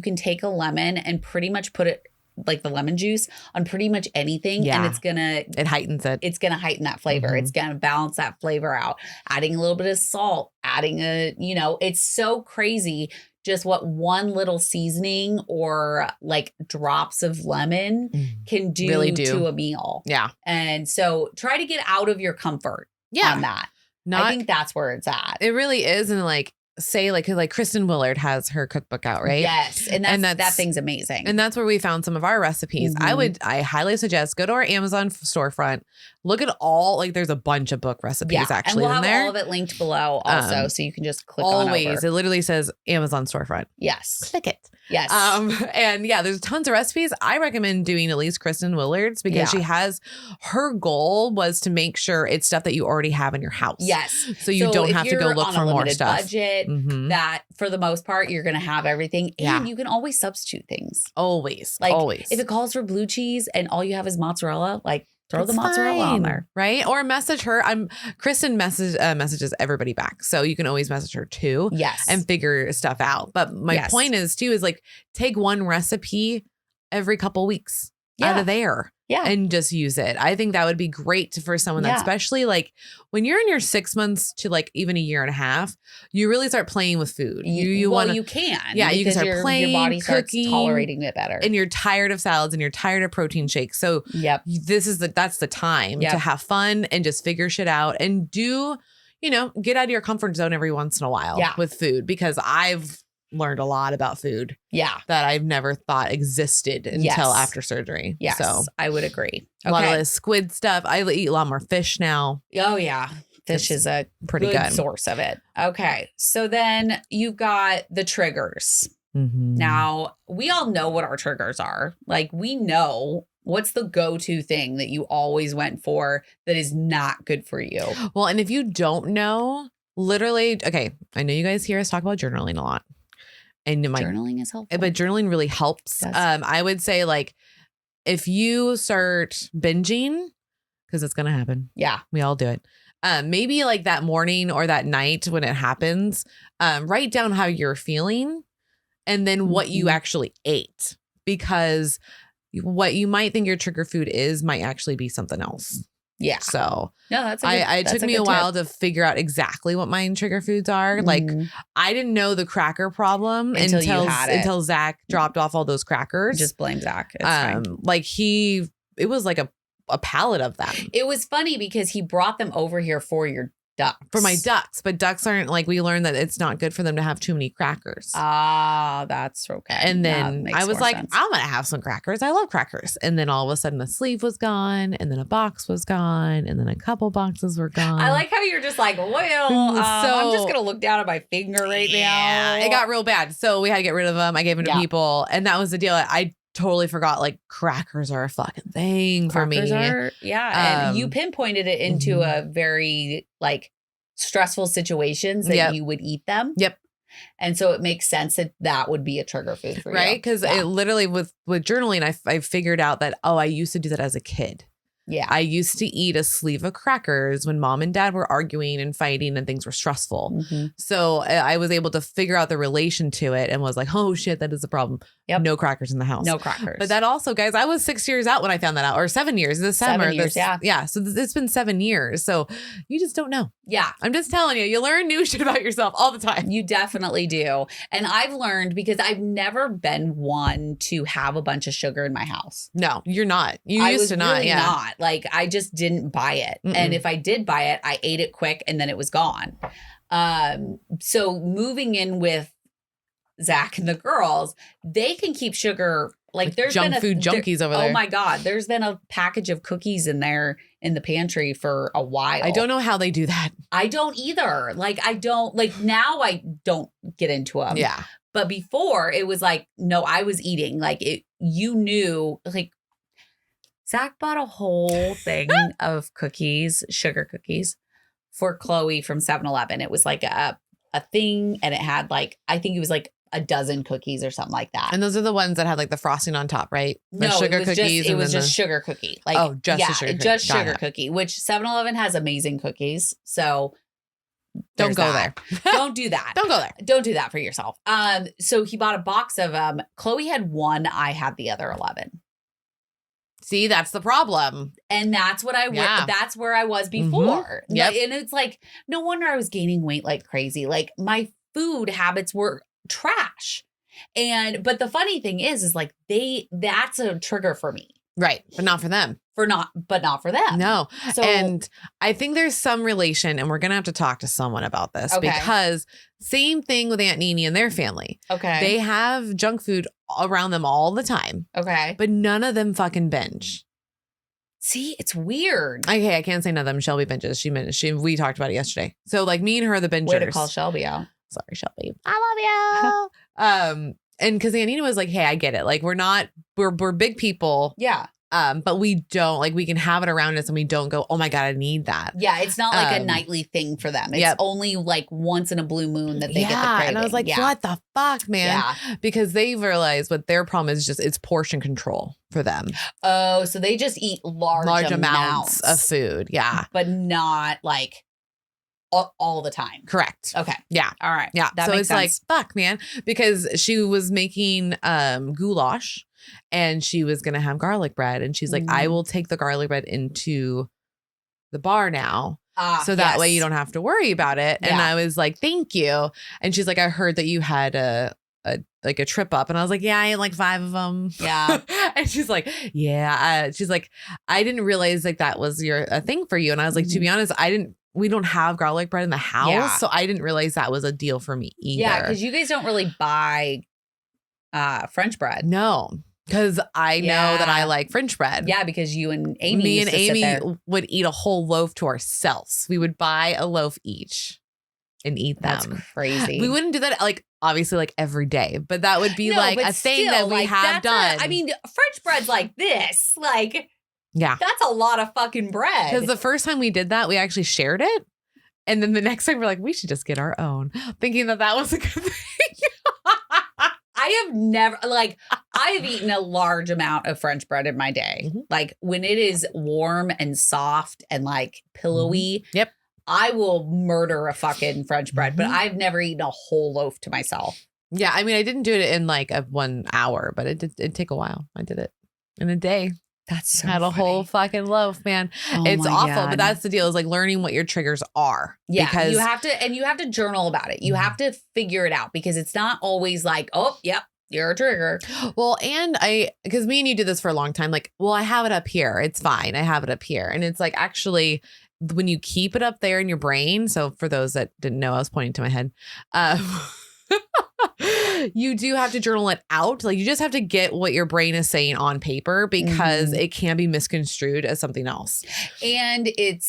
can take a lemon and pretty much put it like the lemon juice on pretty much anything. And it heightens it. It's going to heighten that flavor. It's going to balance that flavor out. Adding a little bit of salt, it's so crazy just what one little seasoning or like drops of lemon can do to a meal. Yeah. And so try to get out of your comfort on that. I think that's where it's at. It really is. And like, say like Kristen Willard has her cookbook out, right? Yes. And that thing's amazing. And that's where we found some of our recipes. I highly suggest go to our Amazon storefront. Look at there's a bunch of book recipes actually and we'll in there. All of it linked below also. So you can just click on over. It literally says Amazon storefront. Yes. Click it. Yes. And there's tons of recipes. I recommend doing at least Kristen Willard's because her goal was to make sure it's stuff that you already have in your house. Yes. So you don't have to go look for more stuff. Budget, that for the most part, you're going to have everything. And you can always substitute things. Always. If it calls for blue cheese and all you have is mozzarella, throw the mozzarella on there. Right? Or message her. Kristen messages everybody back. So you can always message her too. Yes. And figure stuff out. But my point is take one recipe every couple weeks out of there. Yeah. And just use it. I think that would be great for someone that, especially when you're in your 6 months to even a year and a half, you really start playing with food. You can. Yeah. You can start playing, your body starts cooking, tolerating it better. And you're tired of salads and you're tired of protein shakes. So that's the time to have fun and just figure shit out and get out of your comfort zone every once in a while with food, because I've learned a lot about food that I've never thought existed until after surgery. Yes, so I would agree. A lot of the squid stuff. I eat a lot more fish now. Oh yeah, fish is a pretty good source of it. Okay, so then you've got the triggers. Now we all know what our triggers are. We know what's the go-to thing that you always went for that is not good for you. Well, and if you don't know, literally, okay, I know you guys hear us talk about journaling a lot. And journaling is helpful. But journaling really helps. I would say if you start binging, because it's going to happen. Yeah. We all do it. Maybe that morning or that night when it happens, write down how you're feeling and then what you actually ate, because what you might think your trigger food is might actually be something else. Yeah. So no, it took me a while to figure out exactly what my trigger foods are. I didn't know the cracker problem until Zach dropped off all those crackers. Just blame Zach. It's fine. It was a pallet of them. It was funny because he brought them over here for your ducks. For my ducks, but ducks aren't we learned that it's not good for them to have too many crackers. That's okay. And then I was like, sense. I'm going to have some crackers. I love crackers. And then all of a sudden the sleeve was gone, and then a box was gone, and then a couple boxes were gone. I like how you're just I'm just going to look down at my finger right now. It got real bad. So we had to get rid of them. I gave them to people. And that was the deal. I totally forgot crackers are a fucking thing for me. And you pinpointed it into a very stressful situations that you would eat them. Yep. And so it makes sense that would be a trigger food for you. Right? Because it literally with journaling, I figured out that, I used to do that as a kid. Yeah. I used to eat a sleeve of crackers when mom and dad were arguing and fighting and things were stressful. Mm-hmm. So I was able to figure out the relation to it and was like, oh shit, that is a problem. Yep. No crackers in the house. No crackers. But that also, guys, I was 6 years out when I found that out, or 7 years this summer. 7 years, yeah. Yeah. So it's been 7 years. So you just don't know. Yeah. I'm just telling you, you learn new shit about yourself all the time. You definitely do. And I've learned because I've never been one to have a bunch of sugar in my house. No, you're not. You I used was to not. really Yeah. not. Like, I just didn't buy it. Mm-mm. And if I did buy it, I ate it quick and then it was gone. So moving in with Zach and the girls, they can keep sugar. Like there's junk been food junkies over there. Oh my God. There's been a package of cookies in there in the pantry for a while. I don't know how they do that. I don't either. Like, I don't like now I don't get into them. Yeah. But before it was like, no, I was eating like it, you knew like Zach bought a whole thing of cookies, sugar cookies for Chloe from 7-Eleven. It was like a thing and it had like, I think it was like a dozen cookies or something like that. And those are the ones that had like the frosting on top, right? The No, sugar it was cookies. Just, it was just sugar cookie. Like, oh, just yeah, the sugar cookie. just Got sugar it. cookie, which 7-Eleven has amazing cookies. So Don't there's go that. there. Don't do that. Don't go there. Don't do that for yourself. So he bought a box of them. Chloe had one. I had the other 11. See, that's the problem. And that's what Yeah. that's where I was before. Yep. And it's like, no wonder I was gaining weight like crazy. Like my food habits were trash. But the funny thing is like that's a trigger for me. Right. But not for them. But not for them. No. So, And I think there's some relation, and we're going to have to talk to someone about this Okay. because same thing with Aunt Nene and their family. okay. They have junk food around them all the time, okay. but none of them fucking binge. See, it's weird. Okay, I can't say none of them. Shelby binges. We talked about it yesterday. So like me and her are the bingers. Way to call Shelby out. Sorry, Shelby. I love you. And because Anita was like, hey, I get it. Like we're big people. Yeah. But we don't like, we can have it around us and we don't go, oh my God, I need that. Yeah. It's not like a nightly thing for them. It's Yep. only like once in a blue moon that they get the craving. And I was like, yeah. what the fuck, man? Yeah. Because they've realized what their problem is just it's portion control for them. Oh, so they just eat large amounts of food. Yeah. but not like all the time. Correct. Okay. Yeah. All right. Yeah. That so makes it's sense. like, fuck, man. Because she was making goulash and she was going to have garlic bread. And she's like, I will take the garlic bread into the bar now. So that way you don't have to worry about it. And Yeah. I was like, thank you. And she's like, I heard that you had a trip up. And I was like, yeah, I ate like 5 of them. Yeah. And she's like, yeah. She's like, I didn't realize like that was a thing for you. And I was like, to be honest, we don't have garlic bread in the house. Yeah. So I didn't realize that was a deal for me either. Yeah. Because you guys don't really buy French bread. No, because I know that I like French bread. Yeah. Because you and Amy Me used and to sit Amy there. would eat a whole loaf to ourselves. We would buy a loaf each and eat them. That's crazy. We wouldn't do that like obviously like every day, but that would be like but a thing still, that we like, have done. I mean, French bread's like this. Like, yeah. that's a lot of fucking bread. Because the first time we did that, we actually shared it. And then the next time we're like, we should just get our own, thinking that was a good thing. I have never, like, I've eaten a large amount of French bread in my day. Mhm. Like, when it is warm and soft and like pillowy, Yep. I will murder a fucking French bread, but Mhm. I've never eaten a whole loaf to myself. Yeah. I mean, I didn't do it in like 1 hour, but it'd take a while. I did it in a day. That's so Had a whole fucking loaf, man. It's my awful, God. but that's the deal is like learning what your triggers are. Yeah, Because you have to journal about it. You have to figure it out because it's not always like, oh, yep, you're a trigger. well, and because me and you did this for a long time, like, well, I have it up here. It's fine. I have it up here. And it's like, actually, when you keep it up there in your brain. So for those that didn't know, I was pointing to my head. You do have to journal it out. Like you just have to get what your brain is saying on paper because it can be misconstrued as something else. And it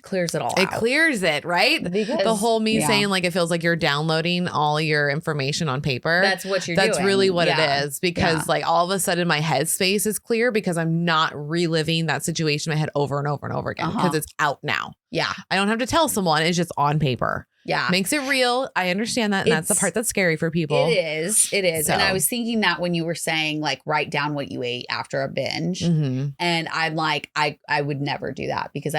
clears it all It out. clears it, right? Because The whole me yeah. saying like it feels like you're downloading all your information on paper. That's what you're doing. That's really what Yeah. it is because Yeah. like all of a sudden my headspace is clear because I'm not reliving that situation in my head over and over and over again because it's out now. Yeah. I don't have to tell someone. It's just on paper. Yeah. Makes it real. I understand that. And that's the part that's scary for people. It is. It is. So. And I was thinking that when you were saying like, write down what you ate after a binge. Mm-hmm. And I'm like, I would never do that because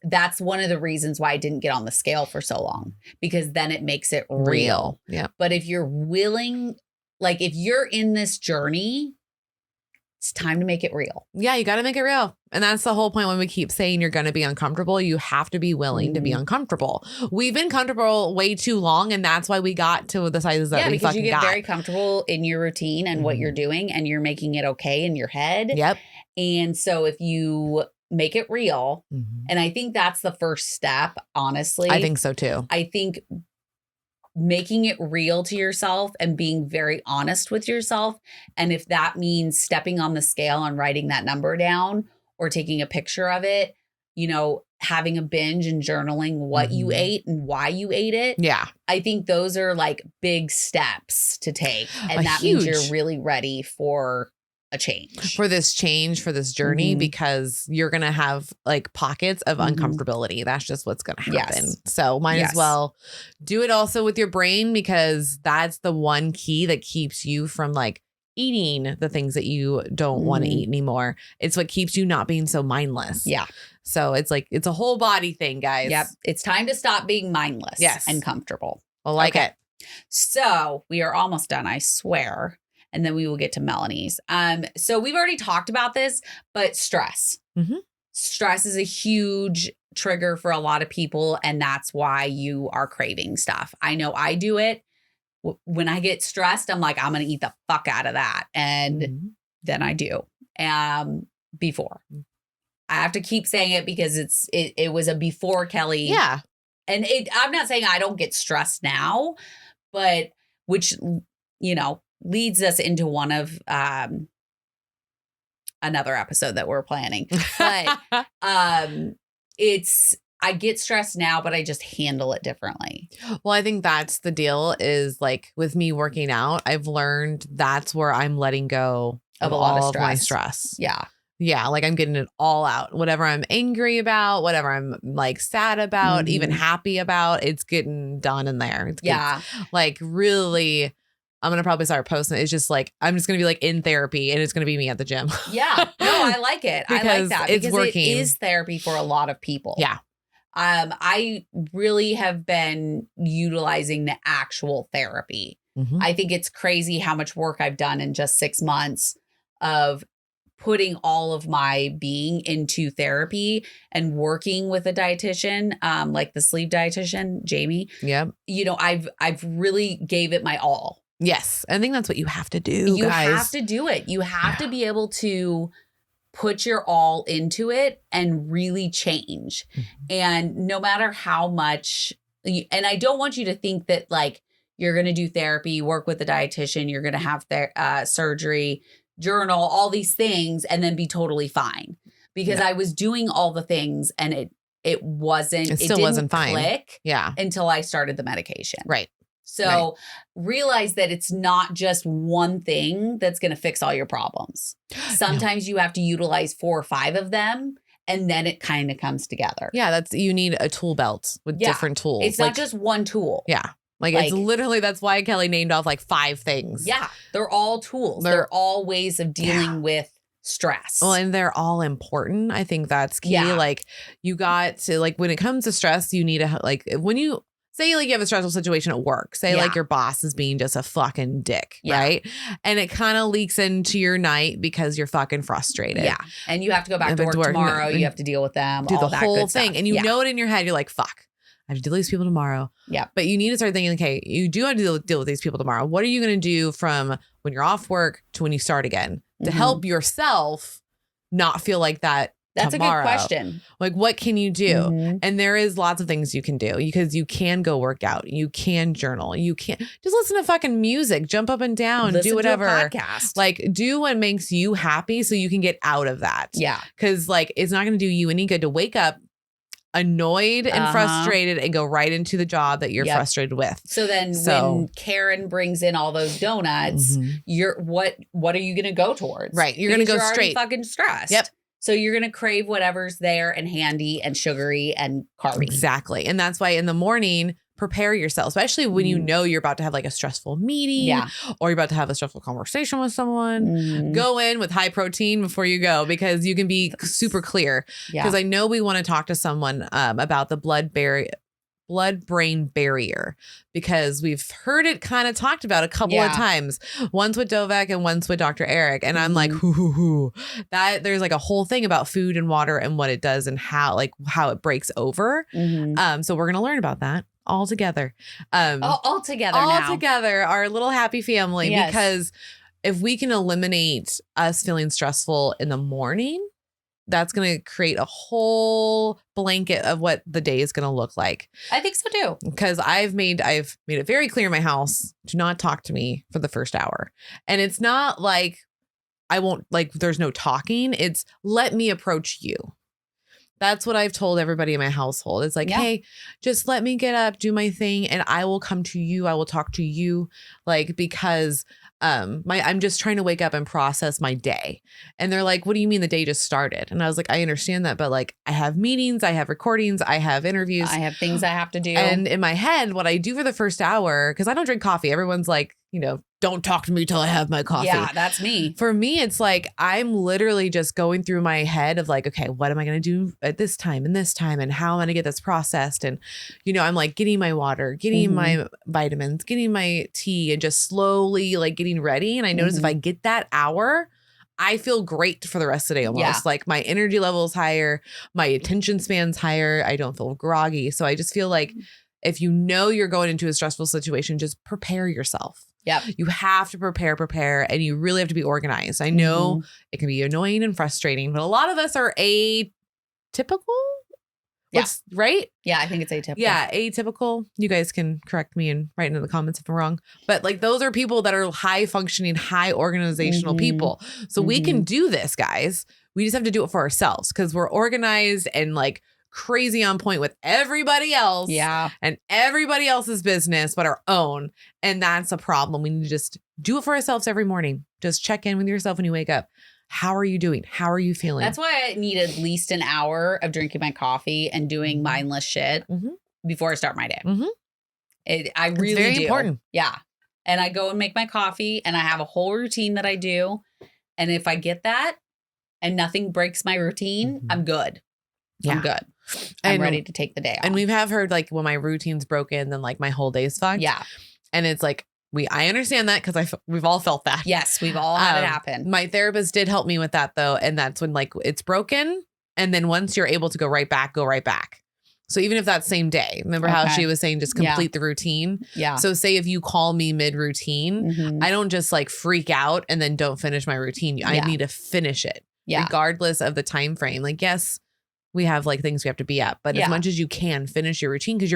that's one of the reasons why I didn't get on the scale for so long, because then it makes it real. Yeah. But if you're willing, like if you're in this journey, it's time to make it real. Yeah, you got to make it real. And that's the whole point when we keep saying you're going to be uncomfortable. You have to be willing to be uncomfortable. We've been comfortable way too long, and that's why we got to the sizes that we fucking got. Yeah, because you get very comfortable in your routine and what you're doing, and you're making it okay in your head. Yep. And so if you make it real, and I think that's the first step, honestly. I think so too. I think making it real to yourself and being very honest with yourself. And if that means stepping on the scale and writing that number down or taking a picture of it, you know, having a binge and journaling what you ate and why you ate it. Yeah. I think those are like big steps to take. And that means you're really ready for a change. For this journey, because you're going to have like pockets of uncomfortability. That's just what's going to happen. Yes. So might as well do it also with your brain, because that's the one key that keeps you from like eating the things that you don't want to eat anymore. It's what keeps you not being so mindless. Yeah. So it's like, it's a whole body thing, guys. Yep. It's time to stop being mindless and comfortable. I like it. So we are almost done, I swear. And then we will get to Melanie's. So we've already talked about this, but stress. Stress is a huge trigger for a lot of people. And that's why you are craving stuff. I know I do it. When I get stressed, I'm like, I'm going to eat the fuck out of that. And then I do. Before. I have to keep saying it because it was a before Kelly. Yeah. And I'm not saying I don't get stressed now, but which, you know, leads us into one of another episode that we're planning. But I get stressed now, but I just handle it differently. Well, I think that's the deal is like with me working out, I've learned that's where I'm letting go of a lot of my stress. Yeah. Yeah. Like I'm getting it all out. Whatever I'm angry about, whatever I'm like sad about, even happy about, it's getting done in there. It's like really, I'm going to probably start posting. It's just like, I'm just going to be like in therapy and it's going to be me at the gym. Yeah. No, I like it. I like that it's because working. It is therapy for a lot of people. Yeah. I really have been utilizing the actual therapy. I think it's crazy how much work I've done in just 6 months of putting all of my being into therapy and working with a dietitian, like the sleep dietitian, Jamie. Yep. You know, I've really gave it my all. Yes. I think that's what you have to do. You guys. have to do it. You have to be able to put your all into it and really change. And no matter how much, and I don't want you to think that like you're going to do therapy, work with a dietitian, you're going to have surgery, journal, all these things, and then be totally fine. Because I was doing all the things and it still wasn't fine. Click until I started the medication. Right. So realize that it's not just one thing that's going to fix all your problems. Sometimes you have to utilize 4 or 5 of them, and then it kind of comes together. Yeah, you need a tool belt with different tools. It's not just one tool. Yeah. Like it's literally, that's why Kelly named off like 5 things. Yeah. They're all tools. They're all ways of dealing with stress. Well, and they're all important. I think that's key. Yeah. Like you got to like, when it comes to stress, you need to like, when you say like you have a stressful situation at work, say like your boss is being just a fucking dick, right? And it kind of leaks into your night because you're fucking frustrated. Yeah. And you have to go back to work tomorrow. You have to deal with them. Do all the that whole good thing. stuff. And you know it in your head. You're like, fuck, I have to deal with these people tomorrow. Yeah. But you need to start thinking, okay, you do have to deal with these people tomorrow. What are you going to do from when you're off work to when you start again to help yourself not feel like that? That's tomorrow. A good question. Like, what can you do? And there is lots of things you can do because you can go work out. You can journal. You can just listen to fucking music, jump up and down, do whatever. To a podcast. Like, do what makes you happy so you can get out of that. Yeah. Because like, it's not going to do you any good to wake up annoyed and frustrated and go right into the job that you're frustrated with. So then when Karen brings in all those donuts, you're what are you going to go towards? Right. You're going to go straight. Fucking stressed. Yep. So you're going to crave whatever's there and handy and sugary and carby. Exactly. And that's why in the morning, prepare yourself, especially when you know you're about to have like a stressful meeting or you're about to have a stressful conversation with someone. Go in with high protein before you go, because you can be super clear. Because I know we want to talk to someone about the blood-brain barrier, because we've heard it kind of talked about a couple of times, once with Dovek and once with Dr. Eric. And I'm like, that there's like a whole thing about food and water and what it does and how it breaks over. So we're going to learn about that all together. All together, our little happy family, because if we can eliminate us feeling stressful in the morning, that's going to create a whole blanket of what the day is going to look like. I think so too. Because I've made it very clear in my house, do not talk to me for the first hour. And it's not like I won't, like, there's no talking. It's let me approach you. That's what I've told everybody in my household. It's like, hey, just let me get up, do my thing, and I will come to you. I will talk to you, like, because I'm just trying to wake up and process my day. And they're like, what do you mean the day just started? And I was like, I understand that, but like, I have meetings, I have recordings, I have interviews, I have things I have to do. And in my head, what I do for the first hour, because I don't drink coffee. Everyone's like, don't talk to me till I have my coffee. Yeah, that's me. For me, it's like, I'm literally just going through my head of like, okay, what am I going to do at this time and this time? And how am I going to get this processed? And, I'm like getting my water, getting my vitamins, getting my tea, and just slowly like getting ready. And I notice if I get that hour, I feel great for the rest of the day almost. Yeah. Like my energy level is higher. My attention span's higher. I don't feel groggy. So I just feel like if you're going into a stressful situation, just prepare yourself. Yeah. You have to prepare, and you really have to be organized. I know it can be annoying and frustrating, but a lot of us are atypical. Right? Yeah, I think it's atypical. Yeah, atypical. You guys can correct me and write into the comments if I'm wrong. But like, those are people that are high functioning, high organizational people. So we can do this, guys. We just have to do it for ourselves, because we're organized and like crazy on point with everybody else. Yeah. And everybody else's business but our own. And that's a problem. We need to just do it for ourselves every morning. Just check in with yourself when you wake up. How are you doing? How are you feeling? That's why I need at least an hour of drinking my coffee and doing mindless shit before I start my day. I really it's very do. important. Yeah. And I go and make my coffee, and I have a whole routine that I do. And if I get that and nothing breaks my routine, I'm good. Yeah. I'm good. I'm ready to take the day off. And we have heard like, when my routine's broken, then like my whole day's fucked. Yeah. And it's like, I understand that, because we've all felt that. Yes, we've all had it happen. My therapist did help me with that though. And that's when like it's broken. And then once you're able to go right back. So even if that same day, remember how she was saying, just complete the routine. Yeah. So say if you call me mid routine, I don't just like freak out and then don't finish my routine. I need to finish it regardless of the time frame. Like, yes, we have like things we have to be at, but as much as you can, finish your routine, because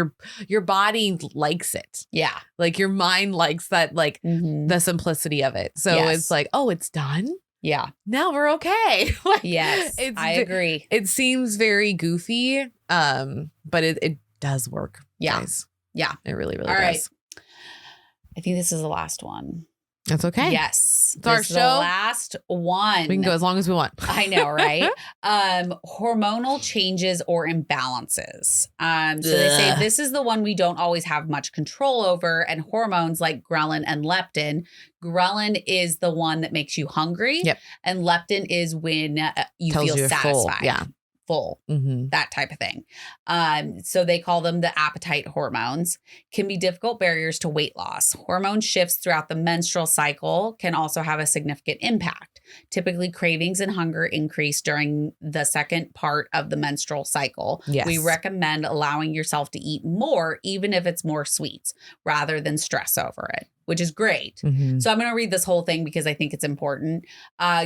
your body likes it. Yeah. Like your mind likes that, like the simplicity of it. So it's like, oh, it's done. Yeah. Now we're okay. Like, yes. I agree. It seems very goofy. But it does work. Yeah. Guys. Yeah. It really, really All does. Right. I think this is the last one. That's okay. Yes. It's our show. The last one. We can go as long as we want. I know, right? Hormonal changes or imbalances. So they say this is the one we don't always have much control over. And hormones like ghrelin and leptin. Ghrelin is the one that makes you hungry. Yep. And leptin is when you Tells feel you satisfied. full. Yeah. Full, that type of thing. So they call them the appetite hormones, can be difficult barriers to weight loss. Hormone shifts throughout the menstrual cycle can also have a significant impact. Typically, cravings and hunger increase during the second part of the menstrual cycle. Yes. We recommend allowing yourself to eat more, even if it's more sweets, rather than stress over it, which is great. So I'm going to read this whole thing because I think it's important.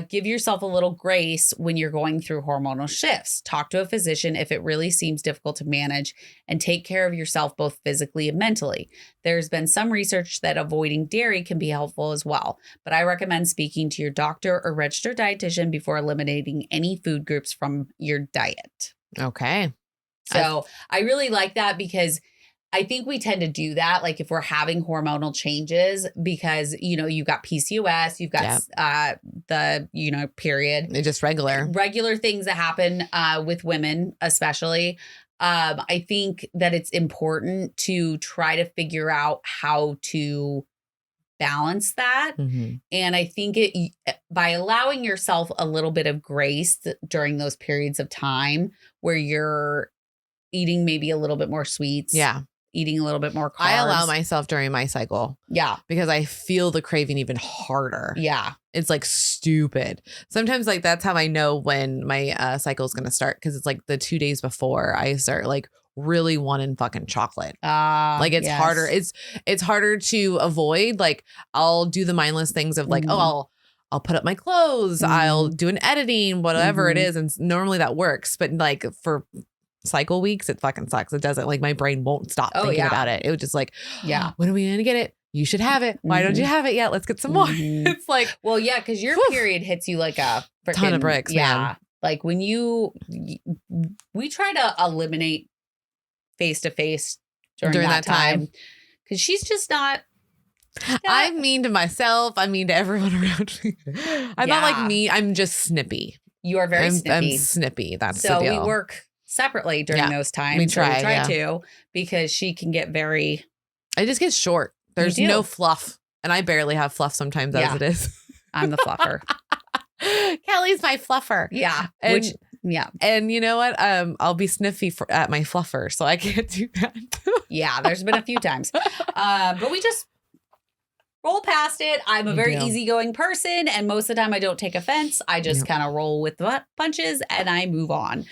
Give yourself a little grace when you're going through hormonal shifts. Talk to a physician if it really seems difficult to manage, and take care of yourself both physically and mentally. There's been some research that avoiding dairy can be helpful as well, but I recommend speaking to your doctor or registered dietitian before eliminating any food groups from your diet. Okay. So I really like that, because I think we tend to do that, like if we're having hormonal changes, because, you've got PCOS, you've got the, period. It's just regular things that happen with women, especially. I think that it's important to try to figure out how to balance that. Mm-hmm. And I think by allowing yourself a little bit of grace during those periods of time where you're eating maybe a little bit more sweets. Yeah. Eating a little bit more carbs. I allow myself during my cycle. Yeah. Because I feel the craving even harder. Yeah. It's like stupid. Sometimes like that's how I know when my cycle is going to start. Cause it's like the 2 days before I start like really wanting fucking chocolate. Like it's harder. It's harder to avoid. Like I'll do the mindless things of like, I'll put up my clothes. I'll do an editing, whatever it is. And normally that works. But like for cycle weeks, it fucking sucks. It doesn't, like my brain won't stop thinking about it. It was just like, when are we going to get it? You should have it. Why don't you have it yet? Let's get some more. It's like, well, yeah, because your period hits you like a freaking ton of bricks, man. Like when we try to eliminate face-to-face during that time because she's just not. I'm mean to myself. I'm mean to everyone around me. I'm not like me. I'm just snippy. You are very snippy. I'm snippy. That's so the deal. We work separately during those times. We try to because she can get very. I just get short. There's no fluff, and I barely have fluff sometimes as it is. I'm the fluffer. Kelly's my fluffer. Yeah. And you know what? I'll be sniffy at my fluffer, so I can't do that. Yeah, there's been a few times. But we just roll past it. I'm a very easygoing person, and most of the time I don't take offense. I just kind of roll with the punches and I move on.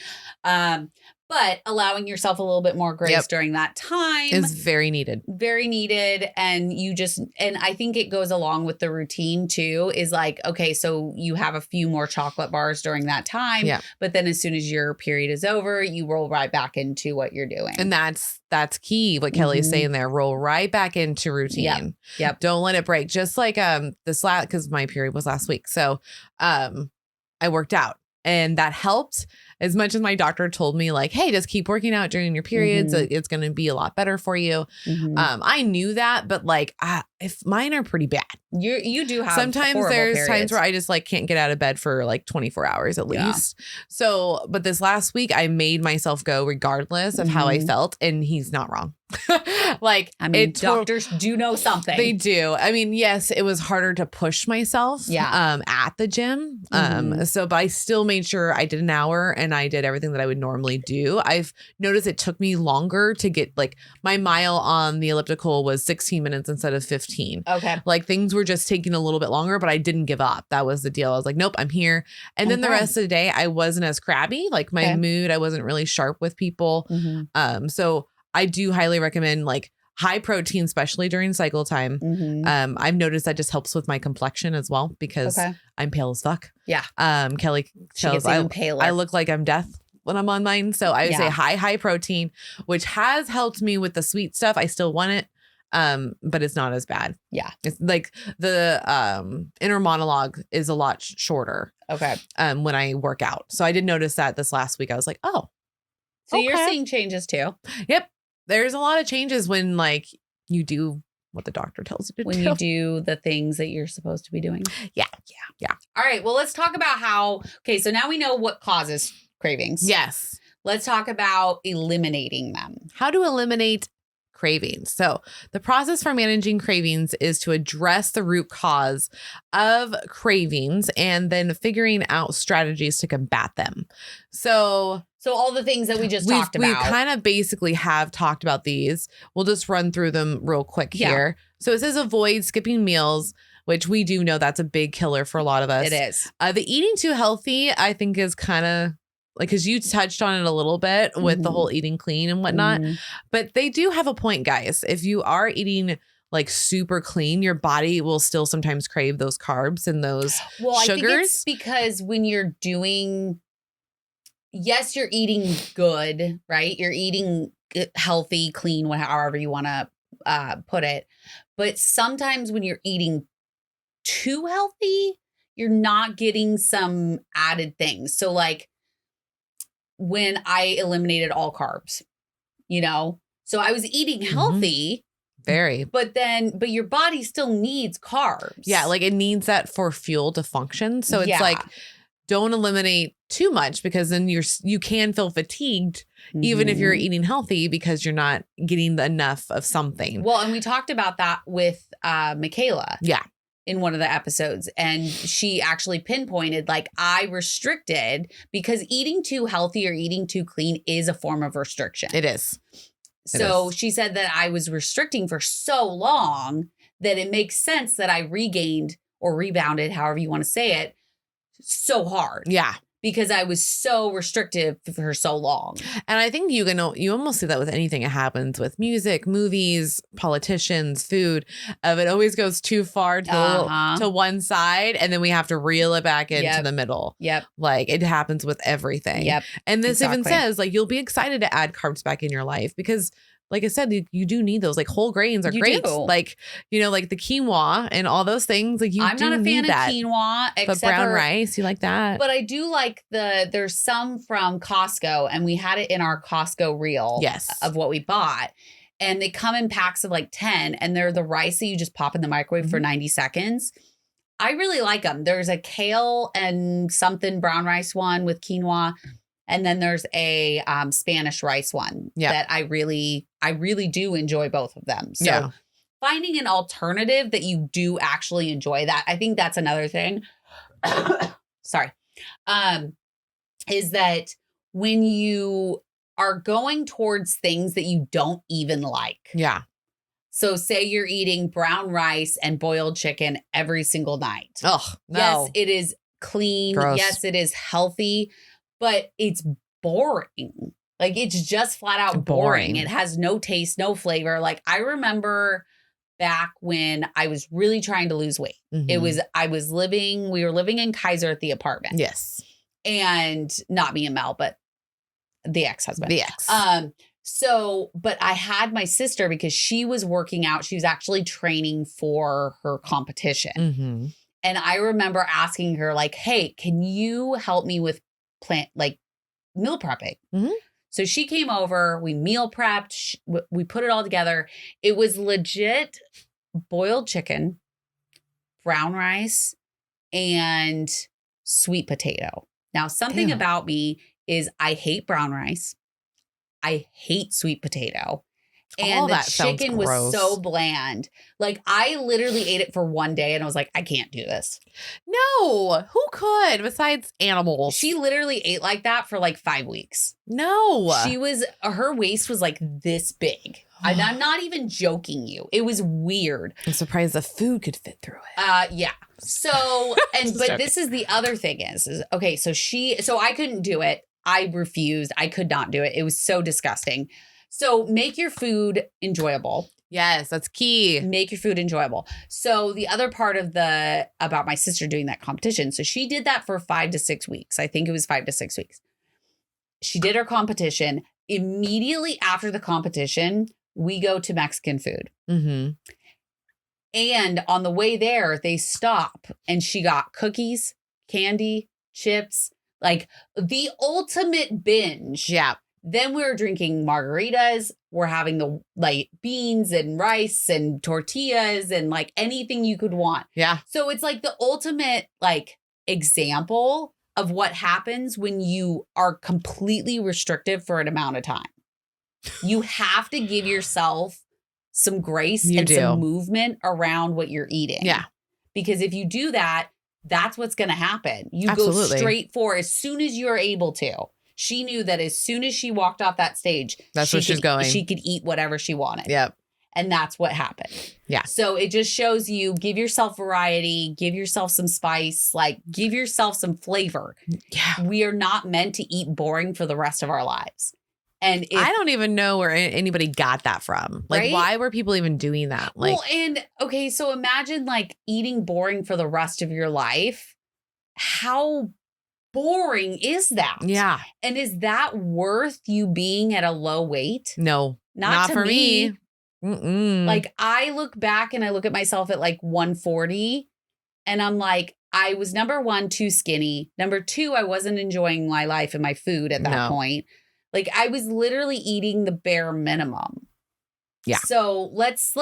But allowing yourself a little bit more grace during that time is very needed. Very needed. And and I think it goes along with the routine too, is like, okay, so you have a few more chocolate bars during that time. Yeah. But then as soon as your period is over, you roll right back into what you're doing. And that's key. What Kelly's saying there, roll right back into routine. Yep. Don't let it break. Just like because my period was last week. So I worked out. And that helped as much as my doctor told me like, hey, just keep working out during your periods. It's going to be a lot better for you. I knew that, but like if mine are pretty bad. You do have sometimes there's periods. Times where I just like can't get out of bed for like 24 hours at least. So, but this last week I made myself go regardless of how I felt, and he's not wrong. Like, I mean, doctors do know something. They do. I mean, yes, it was harder to push myself at the gym. So, but I still made sure I did an hour and I did everything that I would normally do. I've noticed it took me longer to get like my mile on the elliptical was 16 minutes instead of 15. Okay. Like things were just taking a little bit longer, but I didn't give up. That was the deal. I was like, nope, I'm here. And then the rest of the day I wasn't as crabby. Like my mood, I wasn't really sharp with people. So I do highly recommend like high protein, especially during cycle time. I've noticed that just helps with my complexion as well because I'm pale as fuck. Yeah. Kelly tells I look like I'm death when I'm on mine. So I would say high protein, which has helped me with the sweet stuff. I still want it. But it's not as bad. Yeah. It's like the inner monologue is a lot shorter. Okay. When I work out. So I did notice that this last week. I was like, oh. So you're seeing changes too. Yep. There's a lot of changes when like you do what the doctor tells you to do. When you do the things that you're supposed to be doing. Yeah. All right. Well, let's talk about so now we know what causes cravings. Yes. Let's talk about eliminating them. How to eliminate cravings. So the process for managing cravings is to address the root cause of cravings and then figuring out strategies to combat them. So all the things that we just talked about. We kind of basically have talked about these. We'll just run through them real quick here. So it says avoid skipping meals, which we do know that's a big killer for a lot of us. It is. The eating too healthy, I think, is kind of like, because you touched on it a little bit with the whole eating clean and whatnot. But they do have a point, guys. If you are eating like super clean, your body will still sometimes crave those carbs and those sugars. I think it's because when you're doing... Yes, you're eating good, right? You're eating healthy, clean, however you want to put it. But sometimes when you're eating too healthy, you're not getting some added things. So like when I eliminated all carbs, so I was eating healthy. Very. But your body still needs carbs. Yeah, like it needs that for fuel to function. So it's like, don't eliminate too much because then you can feel fatigued even if you're eating healthy because you're not getting enough of something. Well, and we talked about that with Michaela. Yeah. In one of the episodes, and she actually pinpointed, like, I restricted because eating too healthy or eating too clean is a form of restriction. It is. So she said that I was restricting for so long that it makes sense that I regained or rebounded, however you want to say it, so hard. Yeah. Because I was so restrictive for so long. And I think you almost see that with anything that happens with music, movies, politicians, food. It always goes too far to one side, and then we have to reel it back into the middle. Yep. Like it happens with everything. Yep. And this even says like you'll be excited to add carbs back in your life because like I said, you do need those. Like whole grains are great. Do. Like, like the quinoa and all those things. Like I'm not a fan of quinoa, but brown rice, you like that? But I do like there's some from Costco, and we had it in our Costco reel. Yes. Of what we bought. And they come in packs of like 10, and they're the rice that you just pop in the microwave for 90 seconds. I really like them. There's a kale and something brown rice one with quinoa. And then there's a Spanish rice one that I really do enjoy both of them. So finding an alternative that you do actually enjoy, that I think that's another thing. Sorry. Is that when you are going towards things that you don't even like. Yeah. So say you're eating brown rice and boiled chicken every single night. Oh, no. Yes, it is clean. Gross. Yes, it is healthy. But it's boring. Like it's just flat out boring. It has no taste, no flavor. Like I remember back when I was really trying to lose weight. We were living in Kaiser at the apartment. Yes. And not me and Mel, but the ex-husband. The ex. But I had my sister because she was working out. She was actually training for her competition. And I remember asking her like, hey, can you help me with meal prepping? So she came over, we meal prepped, we put it all together. It was legit boiled chicken, brown rice, and sweet potato. Now, something about me is I hate brown rice. I hate sweet potato. And the chicken was so bland. Like I literally ate it for one day and I was like, I can't do this. No, who could besides animals? She literally ate like that for like 5 weeks. No. Her waist was like this big. I'm not even joking you. It was weird. I'm surprised the food could fit through it. Yeah. So, but this is the other thing is okay. So I couldn't do it. I refused. I could not do it. It was so disgusting. So make your food enjoyable. Yes, that's key. Make your food enjoyable. So the other part about my sister doing that competition. So she did that for 5 to 6 weeks. I think it was 5 to 6 weeks. She did her competition. Immediately after the competition, we go to Mexican food. And on the way there, they stop and she got cookies, candy, chips, like the ultimate binge. Yeah. Then we were drinking margaritas. We're having the beans and rice and tortillas and like anything you could want. Yeah. So it's like the ultimate example of what happens when you are completely restrictive for an amount of time. You have to give yourself some grace some movement around what you're eating. Yeah. Because if you do that, that's what's going to happen. You Absolutely. Go straight for as soon as you're able to. She knew that as soon as she walked off that stage, that's where she's going. She could eat whatever she wanted. Yep. And that's what happened. Yeah. So it just shows you, give yourself variety, give yourself some spice, give yourself some flavor. Yeah. We are not meant to eat boring for the rest of our lives. And I don't even know where anybody got that from. Right? Why were people even doing that? So imagine eating boring for the rest of your life. How boring is that? Yeah. And is that worth you being at a low weight? No, not for me. I look back and I look at myself at 140 and I'm like, I was number one, too skinny. Number two, I wasn't enjoying my life and my food at that point. I was literally eating the bare minimum. Yeah. So let's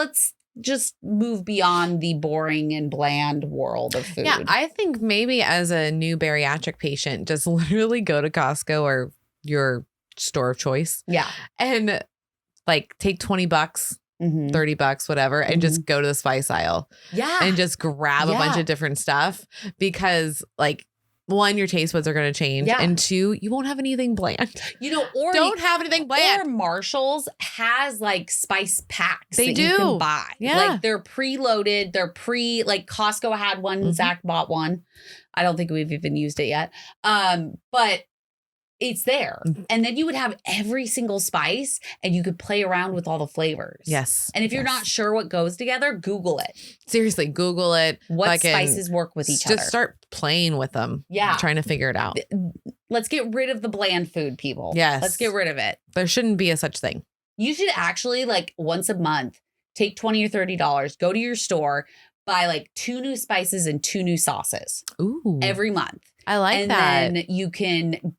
just move beyond the boring and bland world of food. Yeah, I think maybe as a new bariatric patient, just literally go to Costco or your store of choice. Yeah. And like take $20, $30, whatever, and just go to the spice aisle. Yeah. And just grab a bunch of different stuff because like, one, your taste buds are going to change. Yeah. And two, you won't have anything bland. You know, or don't have anything bland. Or Marshall's has like spice packs They do. you can buy. Yeah. Like they're preloaded. They're like Costco had one. Zach bought one. I don't think we've even used it yet. But it's there. And then you would have every single spice and you could play around with all the flavors. Yes. And if you're not sure what goes together, Google it. Seriously, Google it. What spices work with each other. Just start playing with them. Yeah. Trying to figure it out. Let's get rid of the bland food, people. Yes. Let's get rid of it. There shouldn't be a such thing. You should actually like once a month, take $20 or $30, go to your store, buy like 2 new spices and 2 new sauces. Ooh. Every month. I like that. And then you can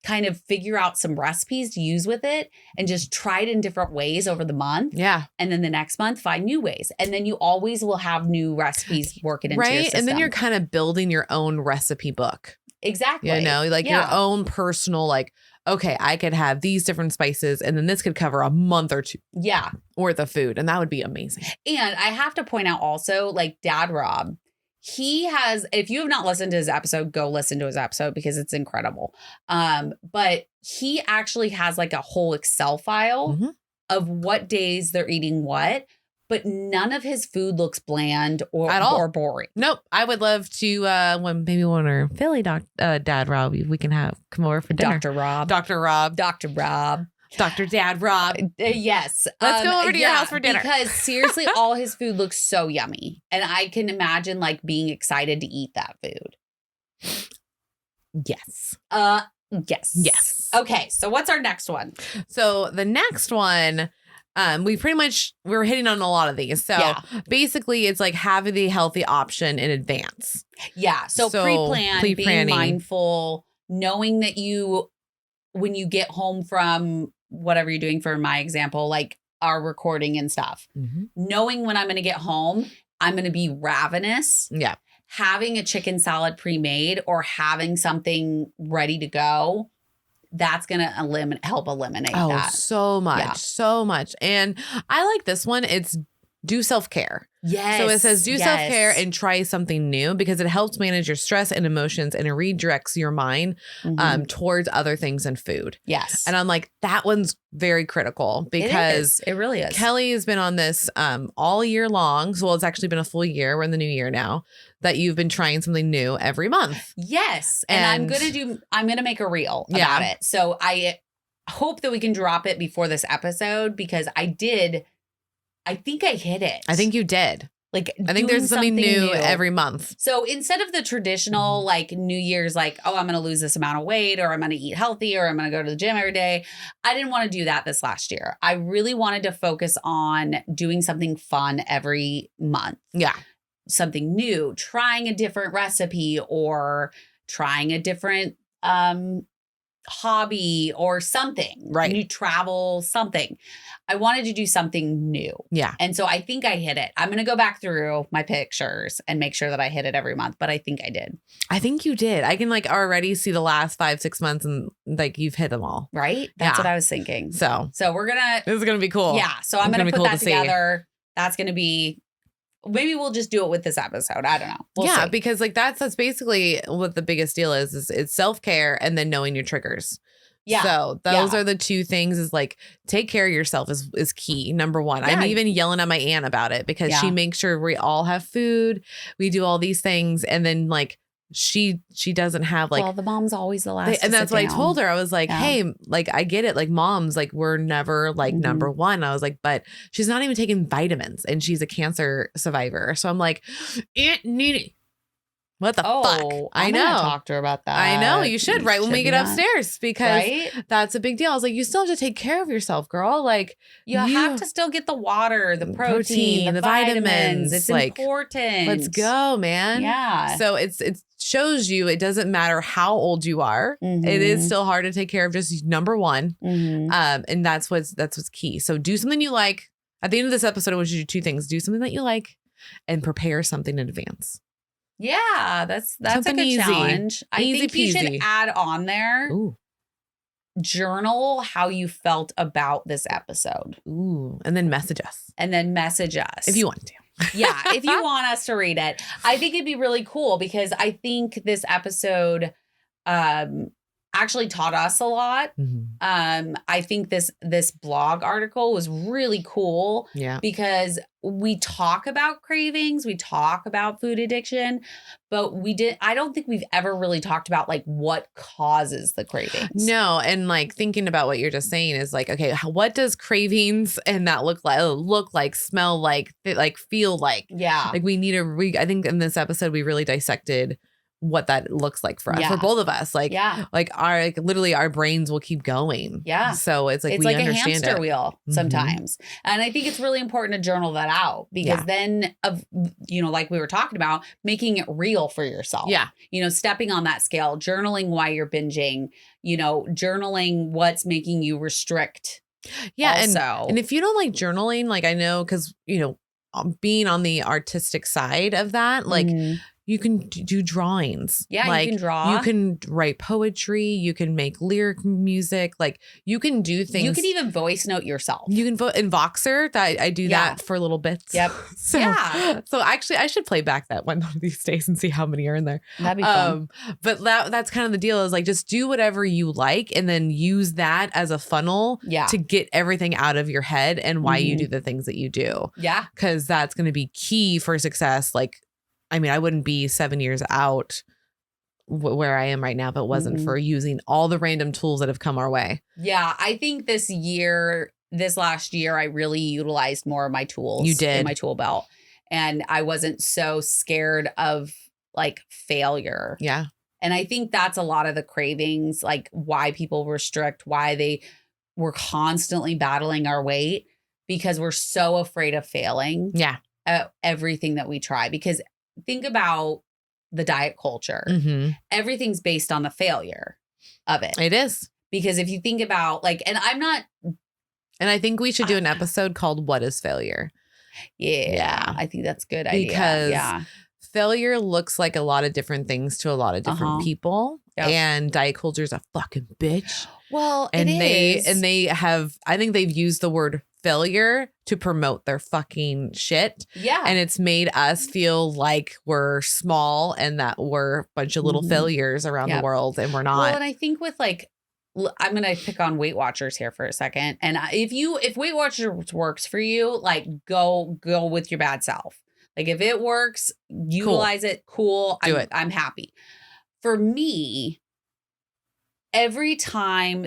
kind of figure out some recipes to use with it and just try it in different ways over the month. Yeah. And then the next month, find new ways. And then you always will have new recipes working into your system. And then you're kind of building your own recipe book. Exactly. You know, like your own personal, like, okay, I could have these different spices and then this could cover a month or 2 worth of food. And that would be amazing. And I have to point out also, like Dad Rob, he has, if you have not listened to his episode, go listen to his episode because it's incredible. But he actually has like a whole Excel file of what days they're eating what, but none of his food looks bland or at all or boring. Nope. I would love to when our Philly Dad Rob, we can have come over for dinner. Dr. Rob. Dr. Dad Rob. Yes. Let's go over to your house for dinner. Because seriously, all his food looks so yummy. And I can imagine like being excited to eat that food. Yes. Yes. Yes. Okay. So what's our next one? So the next one, we're hitting on a lot of these. So basically it's like having the healthy option in advance. Yeah. So pre-plan, being mindful, knowing that when you get home from whatever you're doing, for my example, like our recording and stuff, knowing when I'm going to get home, I'm going to be ravenous. Yeah. Having a chicken salad pre-made or having something ready to go, that's going to help eliminate that. So much. And I like this one. It's do self-care. Yes. So it says do self-care and try something new because it helps manage your stress and emotions and it redirects your mind towards other things than food. Yes. And I'm like, that one's very critical because it really is. Kelly has been on this all year long. So it's actually been a full year. We're in the new year now that you've been trying something new every month. Yes. And I'm going to make a reel about it. So I hope that we can drop it before this episode because I think I hit it. I think you did. Like, I think there's something new every month. So instead of the traditional like New Year's, like, oh, I'm going to lose this amount of weight or I'm going to eat healthy or I'm going to go to the gym every day. I didn't want to do that this last year. I really wanted to focus on doing something fun every month. Yeah. Something new, trying a different recipe or trying a different hobby or something, right? New travel, something. I wanted to do something new. Yeah. And so I think I hit it. I'm going to go back through my pictures and make sure that I hit it every month, but I think I did. I think you did. I can like already see the last 5-6 months and like you've hit them all. Right? That's what I was thinking. So we're going to. This is going to be cool. Yeah. So I'm going to put that together. That's going to be. Maybe we'll just do it with this episode. I don't know. We'll see. Because like that's basically what the biggest deal is it's self-care and then knowing your triggers. Yeah. So those are the two things is like take care of yourself is key. Number one. Yeah. I'm even yelling at my aunt about it because she makes sure we all have food. We do all these things. And then like she doesn't have like. Well, the mom's always the last. And that's what I told her. I was like, hey, like I get it. Like moms, like we're never like number one. I was like, but she's not even taking vitamins and she's a cancer survivor. So I'm like, Aunt Nene. What the fuck? I know. Talk to her about that. I know. You should right when we get upstairs because that's a big deal. I was like, you still have to take care of yourself, girl. Like you have to still get the water, the protein, the vitamins. It's like, important. Let's go, man. Yeah. So it shows you it doesn't matter how old you are. It is still hard to take care of just number one. And that's what's key. So do something you like. At the end of this episode, I want you to do two things. Do something that you like and prepare something in advance. Yeah, that's Something a good easy. challenge. I Easy think you should peasy. add on there, Ooh. journal how you felt about this episode. Ooh. And then message us. And then message us. If you want to. Yeah, if you want us to read it. I think it'd be really cool because I think this episode actually taught us a lot. Mm-hmm. I think this blog article was really cool Yeah. because we talk about cravings, we talk about food addiction, but I don't think we've ever really talked about like what causes the cravings. No, and like thinking about what you're just saying is like, okay, what does cravings and that look like, smell like, feel like? Yeah. Like I think in this episode we really dissected what that looks like for us, for both of us. Like, literally our brains will keep going. Yeah. So it's like, it's we like a understand hamster it. wheel sometimes. And I think it's really important to journal that out because then like we were talking about, making it real for yourself. Yeah. Stepping on that scale, journaling why you're binging, journaling what's making you restrict. Yeah. Also. And if you don't like journaling, like I know, cause being on the artistic side of that, like you can do drawings. Yeah, like, you can draw. You can write poetry. You can make lyric music. Like you can do things. You can even voice note yourself. You can vote in Voxer. That I do that for little bits. Yep. So actually, I should play back that one of these days and see how many are in there. That'd be fun. But that's kind of the deal is like just do whatever you like and then use that as a funnel to get everything out of your head and why you do the things that you do. Yeah. Because that's going to be key for success. Like, I mean, I wouldn't be 7 years out where I am right now if it wasn't for using all the random tools that have come our way. Yeah, I think this last year, I really utilized more of my tools. You did. In my tool belt. And I wasn't so scared of like failure. Yeah. And I think that's a lot of the cravings, like why people restrict, why we're constantly battling our weight because we're so afraid of failing. Yeah. At everything that we try. Because think about the diet culture. Mm-hmm. Everything's based on the failure of it. It is. Because if you think about and I think we should do an episode called What is Failure? Yeah. I think that's a good idea. Because failure looks like a lot of different things to a lot of different people. Yep. And diet culture is a fucking bitch. Well, and I think they've used the word failure to promote their fucking shit. Yeah. And it's made us feel like we're small and that we're a bunch of little failures around the world and we're not. Well, and I think with I'm going to pick on Weight Watchers here for a second. And if Weight Watchers works for you, like go with your bad self. Like if it works, utilize it. Cool. Do it. I'm happy. For me, every time,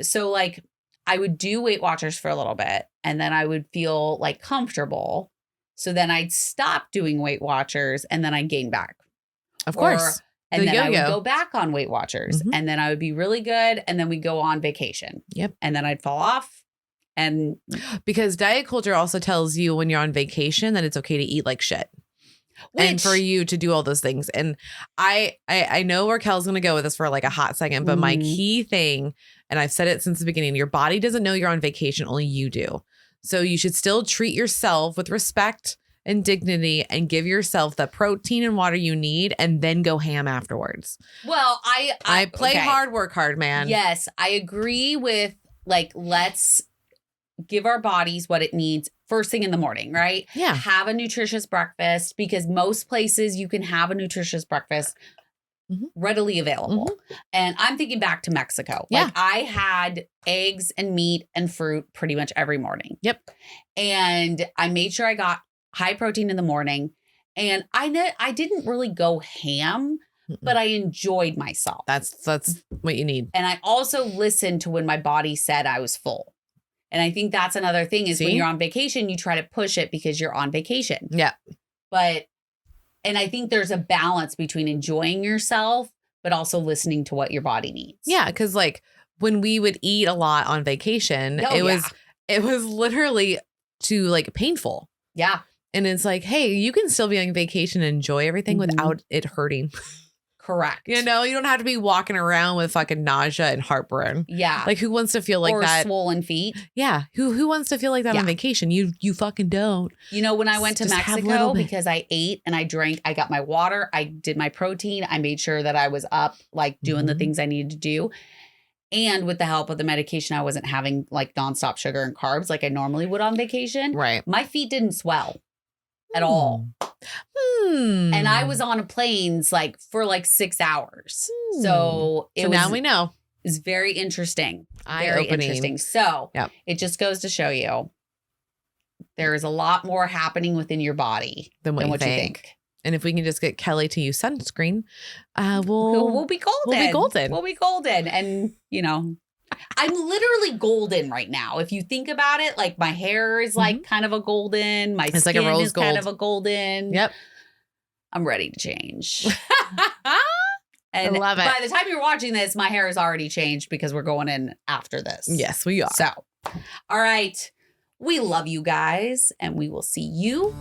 I would do Weight Watchers for a little bit and then I would feel like comfortable. So then I'd stop doing Weight Watchers and then I'd gain back. Of course. And then I would go back on Weight Watchers and then I would be really good. And then we'd go on vacation. Yep. And then I'd fall off. And because diet culture also tells you when you're on vacation that it's okay to eat like shit. And for you to do all those things. And I know where Kel's going to go with this for like a hot second, but my key thing, and I've said it since the beginning, your body doesn't know you're on vacation, only you do. So you should still treat yourself with respect and dignity and give yourself the protein and water you need and then go ham afterwards. Well, I play hard, work hard, man. Yes, I agree with let's give our bodies what it needs first thing in the morning, right? Yeah. Have a nutritious breakfast because most places you can have a nutritious breakfast readily available. And I'm thinking back to Mexico. Yeah. Like I had eggs and meat and fruit pretty much every morning. Yep. And I made sure I got high protein in the morning. And I didn't really go ham, but I enjoyed myself. That's what you need. And I also listened to when my body said I was full. And I think that's another thing is when you're on vacation, you try to push it because you're on vacation. Yeah. And I think there's a balance between enjoying yourself, but also listening to what your body needs. Yeah. Cause when we would eat a lot on vacation, it was literally painful. Yeah. And it's like, hey, you can still be on vacation and enjoy everything without it hurting. Correct. You know, you don't have to be walking around with fucking nausea and heartburn. Yeah. Like, who wants to feel like or that? swollen feet. Yeah. Who wants to feel like that on vacation? You fucking don't. You know, when I went to Just have a Mexico, little bit. because I ate and I drank, I got my water, I did my protein, I made sure that I was up, like doing the things I needed to do. And with the help of the medication, I wasn't having like nonstop sugar and carbs like I normally would on vacation. Right. My feet didn't swell at all. And I was on planes like for like 6 hours. So now we know. It's very interesting. Very Eye-opening. interesting. So it just goes to show you there is a lot more happening within your body than what you think. And if we can just get Kellie to use sunscreen, we'll be golden. We'll be golden. We'll be golden. And, you know, I'm literally golden right now. If you think about it, like my hair is like kind of a golden. My skin like a rose is gold. Kind of a golden. Yep. I'm ready to change. And I love it. By the time you're watching this, my hair has already changed because we're going in after this. Yes, we are. So, all right. We love you guys, and we will see you